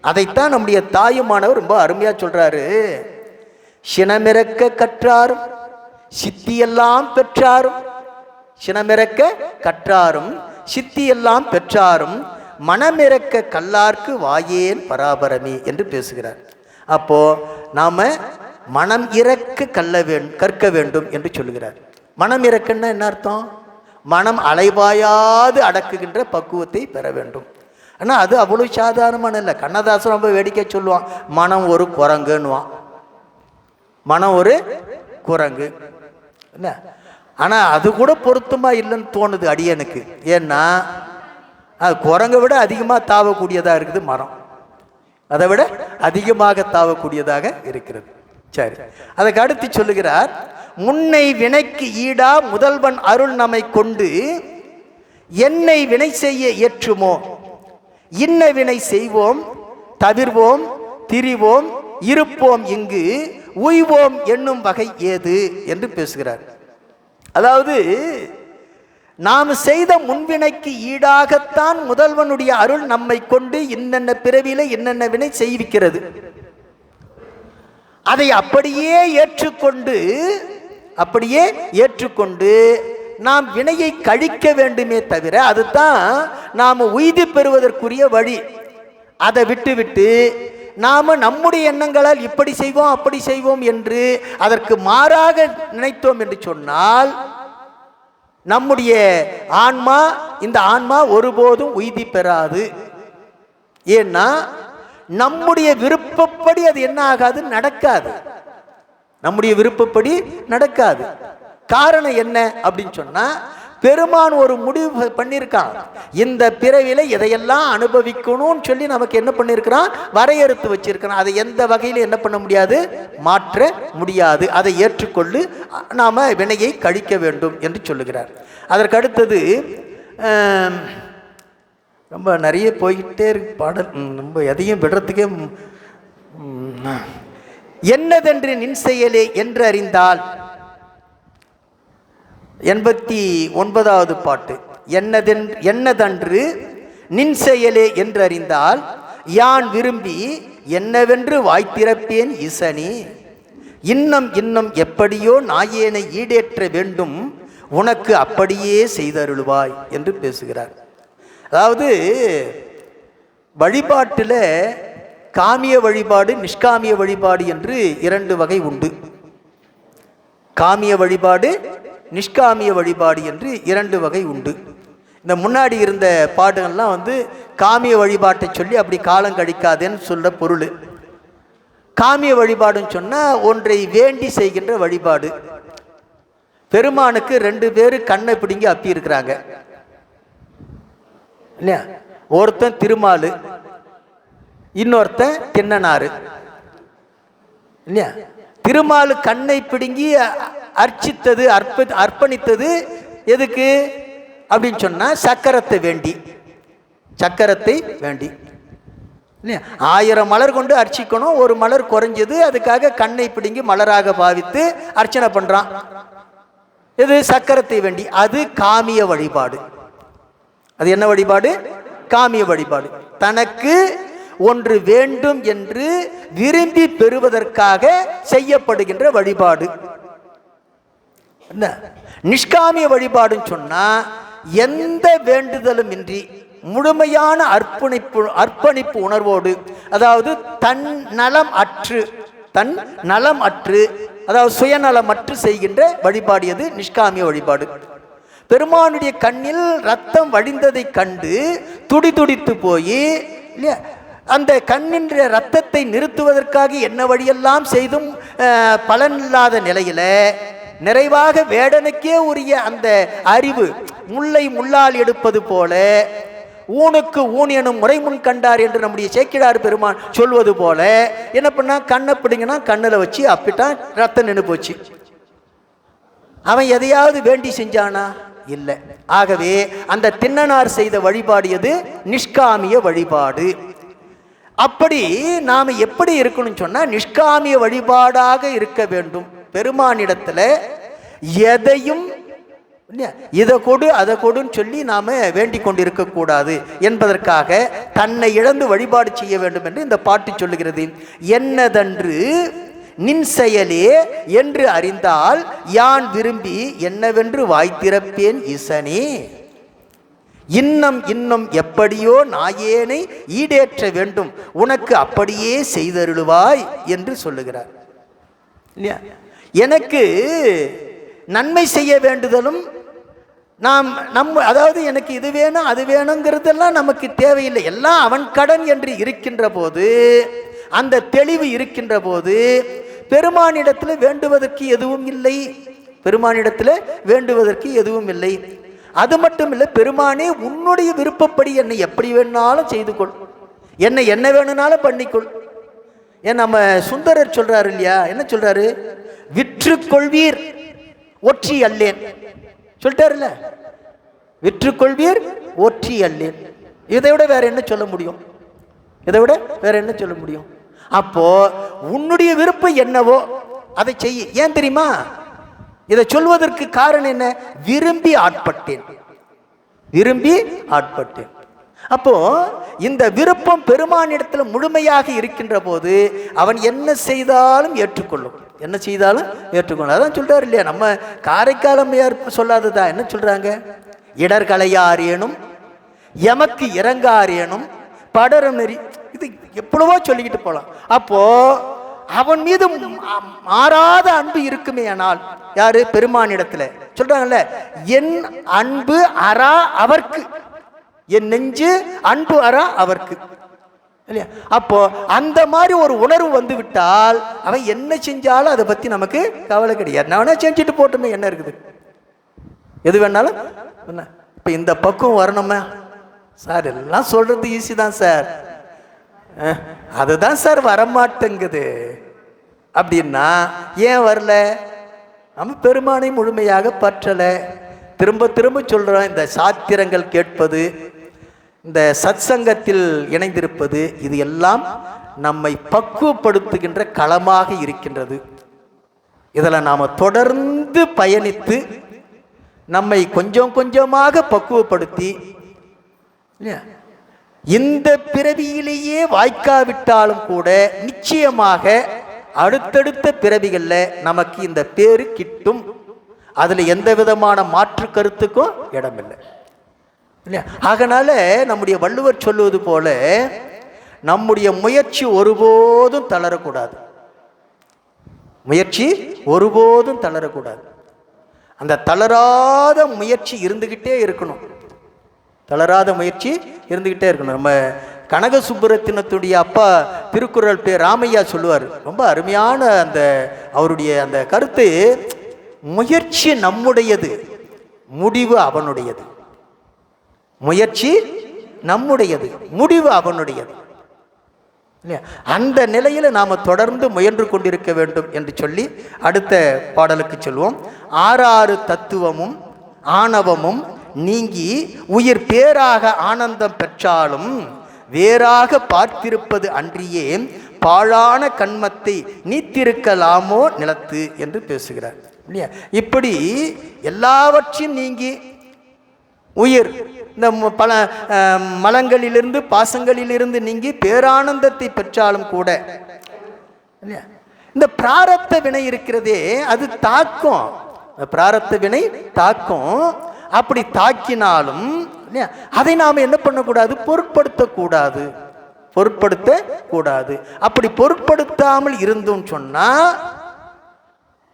அதைத்தான் நம்முடைய தாயுமானவர் ரொம்ப அருமையா சொல்றாரு. சினமிறக்க கற்றாரும் சித்தியெல்லாம் பெற்றாரும், சினமிறக்க கற்றாரும் சித்தியெல்லாம் பெற்றாரும் மனமிறக்க கல்லார்க்கு வாயேன் பராபரமே என்று பேசுகிறார். அப்போ நாம மனம் இறக்க கற்க வேண்டும் என்று சொல்லுகிறார். மனம் இறக்கன்னா என்ன அர்த்தம்? மனம் அலைவாயாது அடக்குகின்ற பக்குவத்தை பெற வேண்டும். ஆனால் அது அவ்வளோ சாதாரணமான இல்லை. கண்ணதாசன் ரொம்ப வேடிக்கை சொல்லுவான், மனம் ஒரு குரங்குன்னுவான். மனம் ஒரு குரங்கு என்ன? ஆனால் அது கூட பொருத்தமாக இல்லைன்னு தோணுது அடியனுக்கு. ஏன்னா அது குரங்கை விட அதிகமாக தாவக்கூடியதாக இருக்குது மரம். அதை விட அதிகமாக தாவக்கூடியதாக இருக்கிறது. சரி, அதுக்கு அடுத்து சொல்லுகிறார், முன்னை வினைக்கு ஈடா முதல்வன் அருள் நம்மை கொண்டு என்னை வினை செய்ய இயற்றுமோ, இன்ன வினை செய்வோம் தவிர்வோம் திரிவோம் இருப்போம் இங்கு உய்வோம் என்னும் வகை ஏது என்று பேசுகிறார். அதாவது நாம் செய்த முன்வினைக்கு ஈடாகத்தான் முதல்வனுடைய அருள் நம்மை கொண்டு இன்னென்ன பிறவியில என்னென்ன வினை செய்விக்கிறது. அதை அப்படியே ஏற்றுக்கொண்டு நாம் வினையை கழிக்க வேண்டுமே தவிர, அதுதான் நாம் உய்தி பெறுவதற்குரிய வழி. அதை விட்டு நாம் நம்முடைய எண்ணங்களால் இப்படி செய்வோம் அப்படி செய்வோம் என்று அதற்கு மாறாக நினைத்தோம் என்று சொன்னால் நம்முடைய ஆன்மா, இந்த ஆன்மா ஒருபோதும் உய்தி பெறாது. ஏன்னா நம்முடைய விருப்பப்படி அது என்ன ஆகாது, நடக்காது. நம்முடைய விருப்பப்படி நடக்காது. காரணம் என்ன அப்படின்னு சொன்னா, பெருமான் ஒரு முடிவு பண்ணியிருக்கான். இந்த பிறவில எதையெல்லாம் அனுபவிக்கணும்னு சொல்லி நமக்கு என்ன பண்ணியிருக்கிறான், வரையறுத்து வச்சிருக்கிறான். அதை எந்த வகையில் என்ன பண்ண முடியாது, மாற்ற முடியாது. அதை ஏற்றுக்கொண்டு நாம வினையை கழிக்க வேண்டும் என்று சொல்லுகிறார். அதற்கு அடுத்தது ரொம்ப நிறைய போய்கிட்டே இருக்கு பாடல், ரொம்ப எதையும் விடுறதுக்கே. என்னதென்று நின் செயலே என்று அறிந்தால், 89வது பாட்டு. என்னதன்று நின் செயலே என்று அறிந்தால் யான் விரும்பி என்னவென்று வாய்த்திறப்பேன் ஈசனி. இன்னும் எப்படியோ நாயேனை ஈடேற்ற வேண்டும், உனக்கு அப்படியே செய்தருள்வாய் என்று பேசுகிறார். அதாவது வழிபாட்டில் காமிய வழிபாடு, நிஷ்காமிய வழிபாடு என்று 2 வகை உண்டு. காமிய வழிபாடு, நிஷ்காமிய வழிபாடு என்று 2 வகை உண்டு. இந்த முன்னாடி இருந்த பாடுகள்லாம் காமிய வழிபாட்டை சொல்லி அப்படி காலம் கழிக்காதேன்னு சொல்ல பொருள். காமிய வழிபாடுன்னு சொன்னால் ஒன்றை வேண்டி செய்கின்ற வழிபாடு. பெருமானுக்கு 2 பேர் கண்ணை பிடிங்கி அப்பி இருக்கிறாங்க இல்லையா? ஒருத்தன் திருமாலு, இன்னொருத்தன் திண்ணனாரு இல்லையா? திருமாலு கண்ணை பிடுங்கி அர்ச்சித்தது, அர்ப்பணித்தது எதுக்கு அப்படின்னு சொன்னா, சக்கரத்தை வேண்டி இல்லையா? 1000 மலர் கொண்டு அர்ச்சிக்கணும், ஒரு மலர் குறைஞ்சது, அதுக்காக கண்ணை பிடுங்கி மலராக பாவித்து அர்ச்சனை பண்றான். இது சக்கரத்தை வேண்டி. அது காமிய வழிபாடு. அது என்ன வழிபாடு? காமிய வழிபாடு. தனக்கு ஒன்று வேண்டும் என்று விரும்பி பெறுவதற்காக செய்யப்படுகின்ற வழிபாடு. நிஷ்காமிய வழிபாடுன்னு சொன்னா எந்த வேண்டுதலும் இன்றி முழுமையான அர்ப்பணிப்பு உணர்வோடு, அதாவது தன் நலம் அற்று அதாவது சுயநலமற்று செய்கின்ற வழிபாடு எது? நிஷ்காமிய வழிபாடு. பெருமானுடைய கண்ணில் ரத்தம் வடிந்ததை கண்டு துடித்து போய் அந்த கண்ணின் ரத்தத்தை நிறுத்துவதற்காக என்ன வழியெல்லாம் செய்தும் பலனில்லாத நிலையில நிறைவாக வேடனுக்கே உரிய அந்த அறிவு, முல்லை முள்ளால் எடுப்பது போல ஊனுக்கு ஊன் எனும் முறை முன் கண்டார் என்று நம்முடைய சேக்கிழார் பெருமான் சொல்வது போல என்ன பண்ணா, கண்ணை பிடிங்கன்னா கண்ணில் வச்சு அப்பிட்டான், ரத்தம் நின்று போச்சு. அவன் எதையாவது வேண்டி செஞ்சானா? இல்லை. ஆகவே அந்த திண்ணனார் செய்த வழிபாடு எது? நிஷ்காமிய வழிபாடு. அப்படி நாம் எப்படி இருக்கணும்னு சொன்னா, நிஷ்காமிய வழிபாடாக இருக்க வேண்டும். பெருமானிடத்துல எதையும் இதை கொடு அதை கொடுன்னு சொல்லி நாம வேண்டிக் கொண்டிருக்க கூடாது என்பதற்காக தன்னை இழந்து வழிபாடு செய்ய வேண்டும் என்று இந்த பாட்டு சொல்லுகிறது. என்னதன்று நின் செயலே என்று அறிந்தால் யான் விரும்பி என்னவென்று வாய்த்திறப்பேன் ஈசனே. இன்னும் எப்படியோ நாயேனை ஈடேற்ற வேண்டும், உனக்கு அப்படியே செய்தருளுவாய் என்று சொல்லுகிறார் இல்லையா? எனக்கு நன்மை செய்ய வேண்டுதலும் அதாவது எனக்கு இது வேணும் அது வேணுங்கிறதெல்லாம் நமக்கு தேவையில்லை. எல்லாம் அவன் கடன் என்று இருக்கின்ற போது, அந்த தெளிவு இருக்கின்ற போது பெருமானிடத்தில் வேண்டுவதற்கு எதுவும் இல்லை. அது மட்டும் இல்லை, பெருமானே உன்னுடைய விருப்பப்படி என்னை எப்படி வேணாலும் செய்து கொள், என்னை என்ன வேணும்னாலும் பண்ணிக்கொள். ஏன் நம்ம சுந்தரர் சொல்றாரு இல்லையா? என்ன சொல்றாரு? விற்று கொள்வீர் ஒற்றி அல்லேன் சொல்லிட்டாருல்ல. விற்று கொள்வீர் ஒற்றி அல்லேன். இதை விட வேற என்ன சொல்ல முடியும்? அப்போ உன்னுடைய விருப்பம் என்னவோ அதை செய்ய. ஏன் தெரியுமா? இதை சொல்வதற்கு காரணம் என்ன? விரும்பி ஆட்பட்டேன். அப்போ இந்த விருப்பம் பெருமானிடத்தில் முழுமையாக இருக்கின்ற போது அவன் என்ன செய்தாலும் ஏற்றுக்கொள்ளும். அதான் சொல்றாரு இல்லையா? நம்ம காரைக்கால் அம்மையார் சொல்லாததா? என்ன சொல்றாங்க? இடர்களையாரேனும் எமக்கு இறங்காரேனும் படரும் நெறி. இது எவ்வளவோ சொல்லிக்கிட்டு போலாம். அப்போ அவன் மீது மாறாத அன்பு இருக்குமே. ஆனால் யாரு? பெருமானிடத்துல சொல்றாங்கல்ல, என் அன்பு அரா அவர்க்கு, என் நெஞ்சு அன்பு அரா அவர்க்கு இல்லையா? அப்போ அந்த மாதிரி ஒரு உணர்வு வந்து விட்டால் அவன் என்ன செஞ்சாலும் அதை பத்தி நமக்கு கவலை கிடையாது. நான் வேணா செஞ்சுட்டு போட்டுமே, என்ன இருக்குது, எது வேணாலும். இப்ப இந்த பக்கம் வரணுமே சார், எல்லாம் சொல்றது ஈஸி தான் சார், அதுதான் சார் வரமாட்டேங்குது அப்படின்னா ஏன் வரல? நம்ம பெருமானை முழுமையாக பற்றல. திரும்ப திரும்ப சொல்றோம், இந்த சாத்திரங்கள் கேட்பது, இந்த சத்சங்கத்தில் இணைந்திருப்பது, இது எல்லாம் நம்மை பக்குவப்படுத்துகின்ற களமாக இருக்கின்றது. இதில் நாம் தொடர்ந்து பயணித்து நம்மை கொஞ்சம் கொஞ்சமாக பக்குவப்படுத்தி இல்லையா, இந்த பிறவியிலேயே வாய்க்காவிட்டாலும் கூட நிச்சயமாக அடுத்தடுத்த பிறவிகளில் நமக்கு இந்த பேரு கிட்டும். அதில் எந்த விதமான மாற்று கருத்துக்கும் இடமில்லை இல்லையா? அதனால நம்முடைய வள்ளுவர் சொல்லுவது போல நம்முடைய முயற்சி ஒருபோதும் தளரக்கூடாது. முயற்சி ஒருபோதும் தளரக்கூடாது. அந்த தளராத முயற்சி இருந்துகிட்டே இருக்கணும். தளராத முயற்சி இருந்துகிட்டே இருக்கணும். நம்ம கனக சுப்புரத்தினத்துடைய அப்பா திருக்குறள் பேர் ராமையா சொல்லுவார், ரொம்ப அருமையான அந்த அவருடைய அந்த கருத்து, முயற்சி நம்முடையது, முடிவு அவனுடையது. முயற்சி நம்முடையது, முடிவு அவனுடையது இல்லையா? அந்த நிலையில் நாம் தொடர்ந்து முயன்று கொண்டிருக்க வேண்டும் என்று சொல்லி அடுத்த பாடலுக்கு சொல்வோம். ஆறாறு தத்துவமும் ஆணவமும் நீங்கி உயிர் பேராக ஆனந்தம் பெற்றாலும் வேறாக பார்த்திருப்பது அன்றியே பாழான கண்மத்தை நீத்திருக்கலாமோ நிலத்து என்று பேசுகிறார் இல்லையா? இப்படி எல்லாவற்றையும் நீங்கி உயிர் இந்த பல மலங்களிலிருந்து பாசங்களிலிருந்து நீங்கி பேரானந்தத்தை பெற்றாலும் கூட இல்லையா, இந்த பிராரத்த வினை இருக்கிறதே அது தாக்கும். பிராரத்த வினை தாக்கும். அப்படி தாக்கினாலும் அதை நாம் என்ன பண்ணக்கூடாது? பொருட்படுத்தக்கூடாது, பொருட்படுத்தக்கூடாது. அப்படி பொருட்படுத்தாமல் இருந்தோம் சொன்னா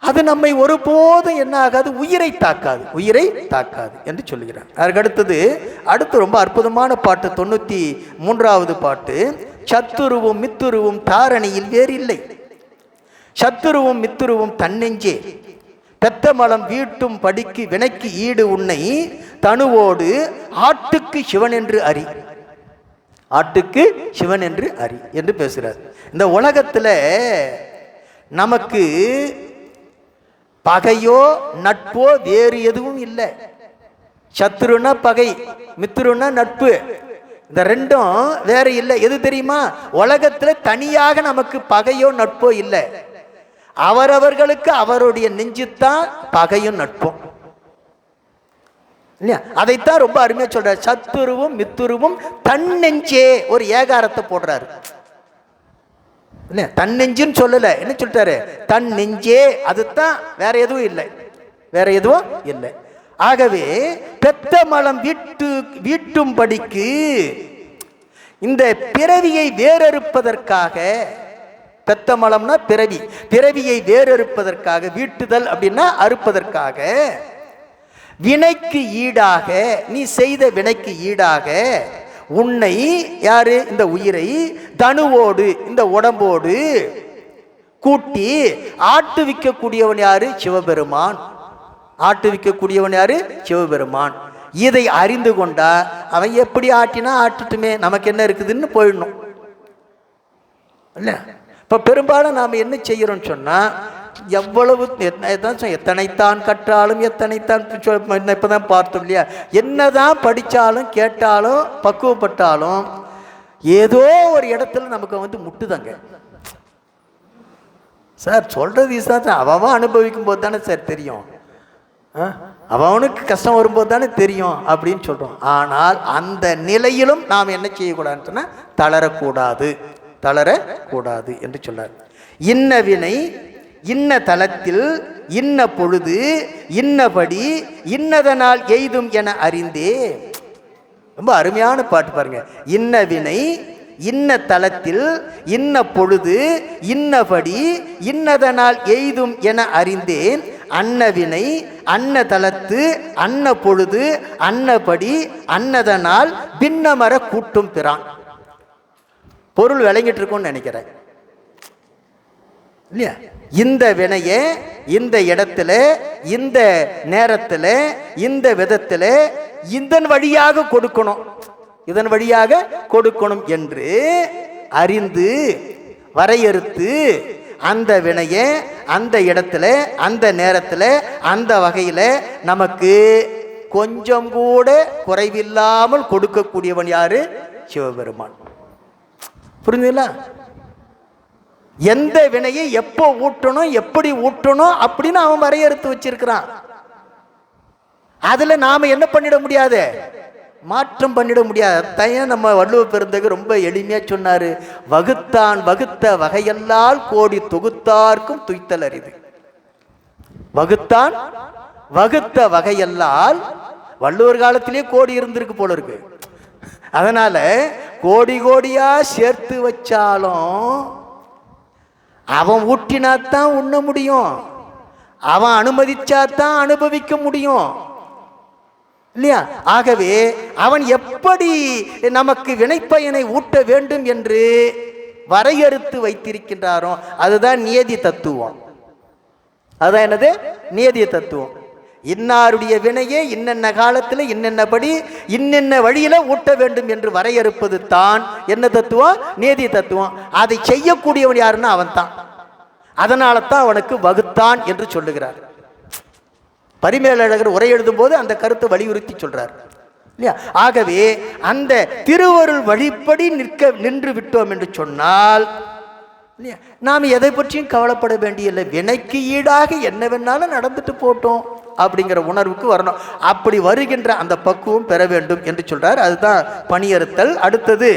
அது நம்மை ஒருபோதும் என்ன ஆகாது? உயிரை தாக்காது, உயிரை தாக்காது என்று சொல்லுகிறார். அதற்கு அடுத்து ரொம்ப அற்புதமான பாட்டு, 93வது பாட்டு. சத்துருவும் மித்துருவும் தாரணியில் வேறில்லை, சத்துருவும் மித்துருவும் தன்னெஞ்சே பெத்த மலம் வீட்டும் படிக்கு வினைக்கு ஈடு உன்னை தனுவோடு ஆட்டுக்கு சிவன் என்று அறி, ஆட்டுக்கு சிவன் என்று அறி என்று பேசுகிறார். இந்த உலகத்தில் நமக்கு பகையோ நட்போ வேறு எதுவும் இல்லை. சத்துருன்னா பகை, மித்துருன்னா நட்பு, இந்த ரெண்டும் வேற இல்லை. எது தெரியுமா? உலகத்தில் தனியாக நமக்கு பகையோ நட்போ இல்லை. அவரவர்களுக்கு அவருடைய நெஞ்சுத்தான் பகையும் நட்பும் இல்லையா? அதைத்தான் ரொம்ப அருமையா சொல்றாரு. சத்துருவும் மித்துருவும் தன்னெஞ்சே, ஒரு ஏகாரத்தை போடுறாரு இல்லையா? தன்னெஞ்சுன்னு சொல்லல, என்ன சொல்லிட்டாரு? தன் நெஞ்சே, அதுதான், வேற எதுவும் இல்லை, வேற எதுவும் இல்லை. ஆகவே பெத்த மலம் வீட்டும் படிக்கு இந்த பிறவியை வேறறுப்பதற்காக, பெத்த மலம்னா பிறவி, பிறவியை வேறறுப்பதற்காக, வீட்டுதல் அப்படின்னா அறுப்பதற்காக, வினைக்கு ஈடாக, நீ செய்த வினைக்கு ஈடாக உன்னை யாரு? இந்த உயிரை தனுவோடு, இந்த உடம்போடு கூட்டி ஆட்டுவிக்கக்கூடியவன் யாரு? சிவபெருமான். ஆட்டுவிக்கக்கூடியவன் யாரு? சிவபெருமான். இதை அறிந்து கொண்டா அவன் எப்படி ஆட்டினா ஆட்டுட்டுமே, நமக்கு என்ன இருக்குதுன்னு போயிடணும் இல்ல. இப்போ பெரும்பாலும் நாம் என்ன செய்கிறோம்னு சொன்னால், எவ்வளவு எத்தனைத்தான் கற்றாலும் எத்தனைத்தான் இப்போ தான் பார்த்தோம் இல்லையா, என்னதான் படித்தாலும் கேட்டாலும் பக்குவப்பட்டாலும் ஏதோ ஒரு இடத்துல நமக்கு முட்டுதாங்க சார். சொல்கிறது ஈஸியாக அவன் அனுபவிக்கும் போது தானே சார் தெரியும், அவனுக்கு கஷ்டம் வரும்போது தானே தெரியும் அப்படின்னு சொல்கிறோம். ஆனால் அந்த நிலையிலும் நாம் என்ன செய்யக்கூடாதுன்னு சொன்னால் தளரக்கூடாது, தளரக்கூடாது என்று சொன்னார். இன்ன வினை இன்ன தலத்தில் இன்ன பொழுது இன்னபடி இன்னதனால் எய்தும் என அறிந்தே. ரொம்ப அருமையான பாட்டு பாருங்க. இன்ன வினை இன்ன தலத்தில் இன்ன பொழுது இன்னபடி இன்னதனால் எய்தும் என அறிந்தேன். அன்ன வினை அன்ன தலத்து அன்ன பொழுது அன்னபடி அன்னதனால் பின்னமர கூட்டும் பிரான். பொருள் விளங்கிட்டு இருக்கும்னு நினைக்கிறேன் இல்லையா? இந்த வினையை இந்த இடத்துல இந்த நேரத்தில் இந்த விதத்தில் இதன் வழியாக கொடுக்கணும், இதன் வழியாக கொடுக்கணும் என்று அறிந்து வரையறுத்து அந்த வினையை அந்த இடத்துல அந்த நேரத்தில் அந்த வகையில் நமக்கு கொஞ்சம் கூட குறைவில்லாமல் கொடுக்கக்கூடியவன் யாரு? சிவபெருமான். புரிஞ்சுங்களா? எந்த வினையை எப்போ ஊட்டணும் எப்படி ஊட்டணும் அப்படின்னு அவன் வரையறுத்து வச்சிருக்கிறான். அதுல நாம என்ன பண்ணிட முடியாது, மாற்றம் பண்ணிட முடியாது. அதையும் நம்ம வள்ளுவ பெருந்தகை ரொம்ப எளிமையா சொன்னாரு. வகுத்தான் வகுத்த வகையல்லால் கோடி தொகுத்தார்க்கும் துய்த்தல் அரிது. வகுத்தான் வகுத்த வகையல்லால், வள்ளுவர் காலத்திலேயே கோடி இருந்திருக்கு போல இருக்கு. அதனால கோடி கோடியா சேர்த்து வச்சாலும் அவன் ஊட்டினாத்தான் உண்ண முடியும், அவன் அனுமதிச்சாத்தான் அனுபவிக்க முடியும் இல்லையா? ஆகவே அவன் எப்படி நமக்கு வினைப்பயனை ஊட்ட வேண்டும் என்று வரையறுத்து வைத்திருக்கின்றாரோ அதுதான் நியதி தத்துவம். அதுதான் என்னது? நியதி தத்துவம். இன்னாருடைய வினையே இன்னென்ன காலத்தில் இன்னென்னபடி இன்னென்ன வழியில ஊட்ட வேண்டும் என்று வரையறுப்பது தான் என்ன தத்துவம்? நியதி தத்துவம். அதை செய்யக்கூடியவன் யாருன்னா அவன் தான். அதனால தான் அவனுக்கு வகுத்தான் என்று சொல்லுகிறார். பரிமேலழகர் உரை எழுதும் போது அந்த கருத்தை வலியுறுத்தி சொல்றார் இல்லையா? ஆகவே அந்த திருவருள் வழிப்படி நின்று விட்டோம் என்று சொன்னால் இல்லையா, நாம் எதை பற்றியும் கவலைப்பட வேண்டியதில்லை. வினைக்கு ஈடாக என்ன வேணாலும் நடந்துட்டு போட்டோம் அப்படிங்கிற உணர்வுக்கு வரணும். அப்படி வருகின்ற அந்த பக்குவம் பெற வேண்டும் என்று சொல்றார். அதுதான் பணியறுத்தல். அடுத்தது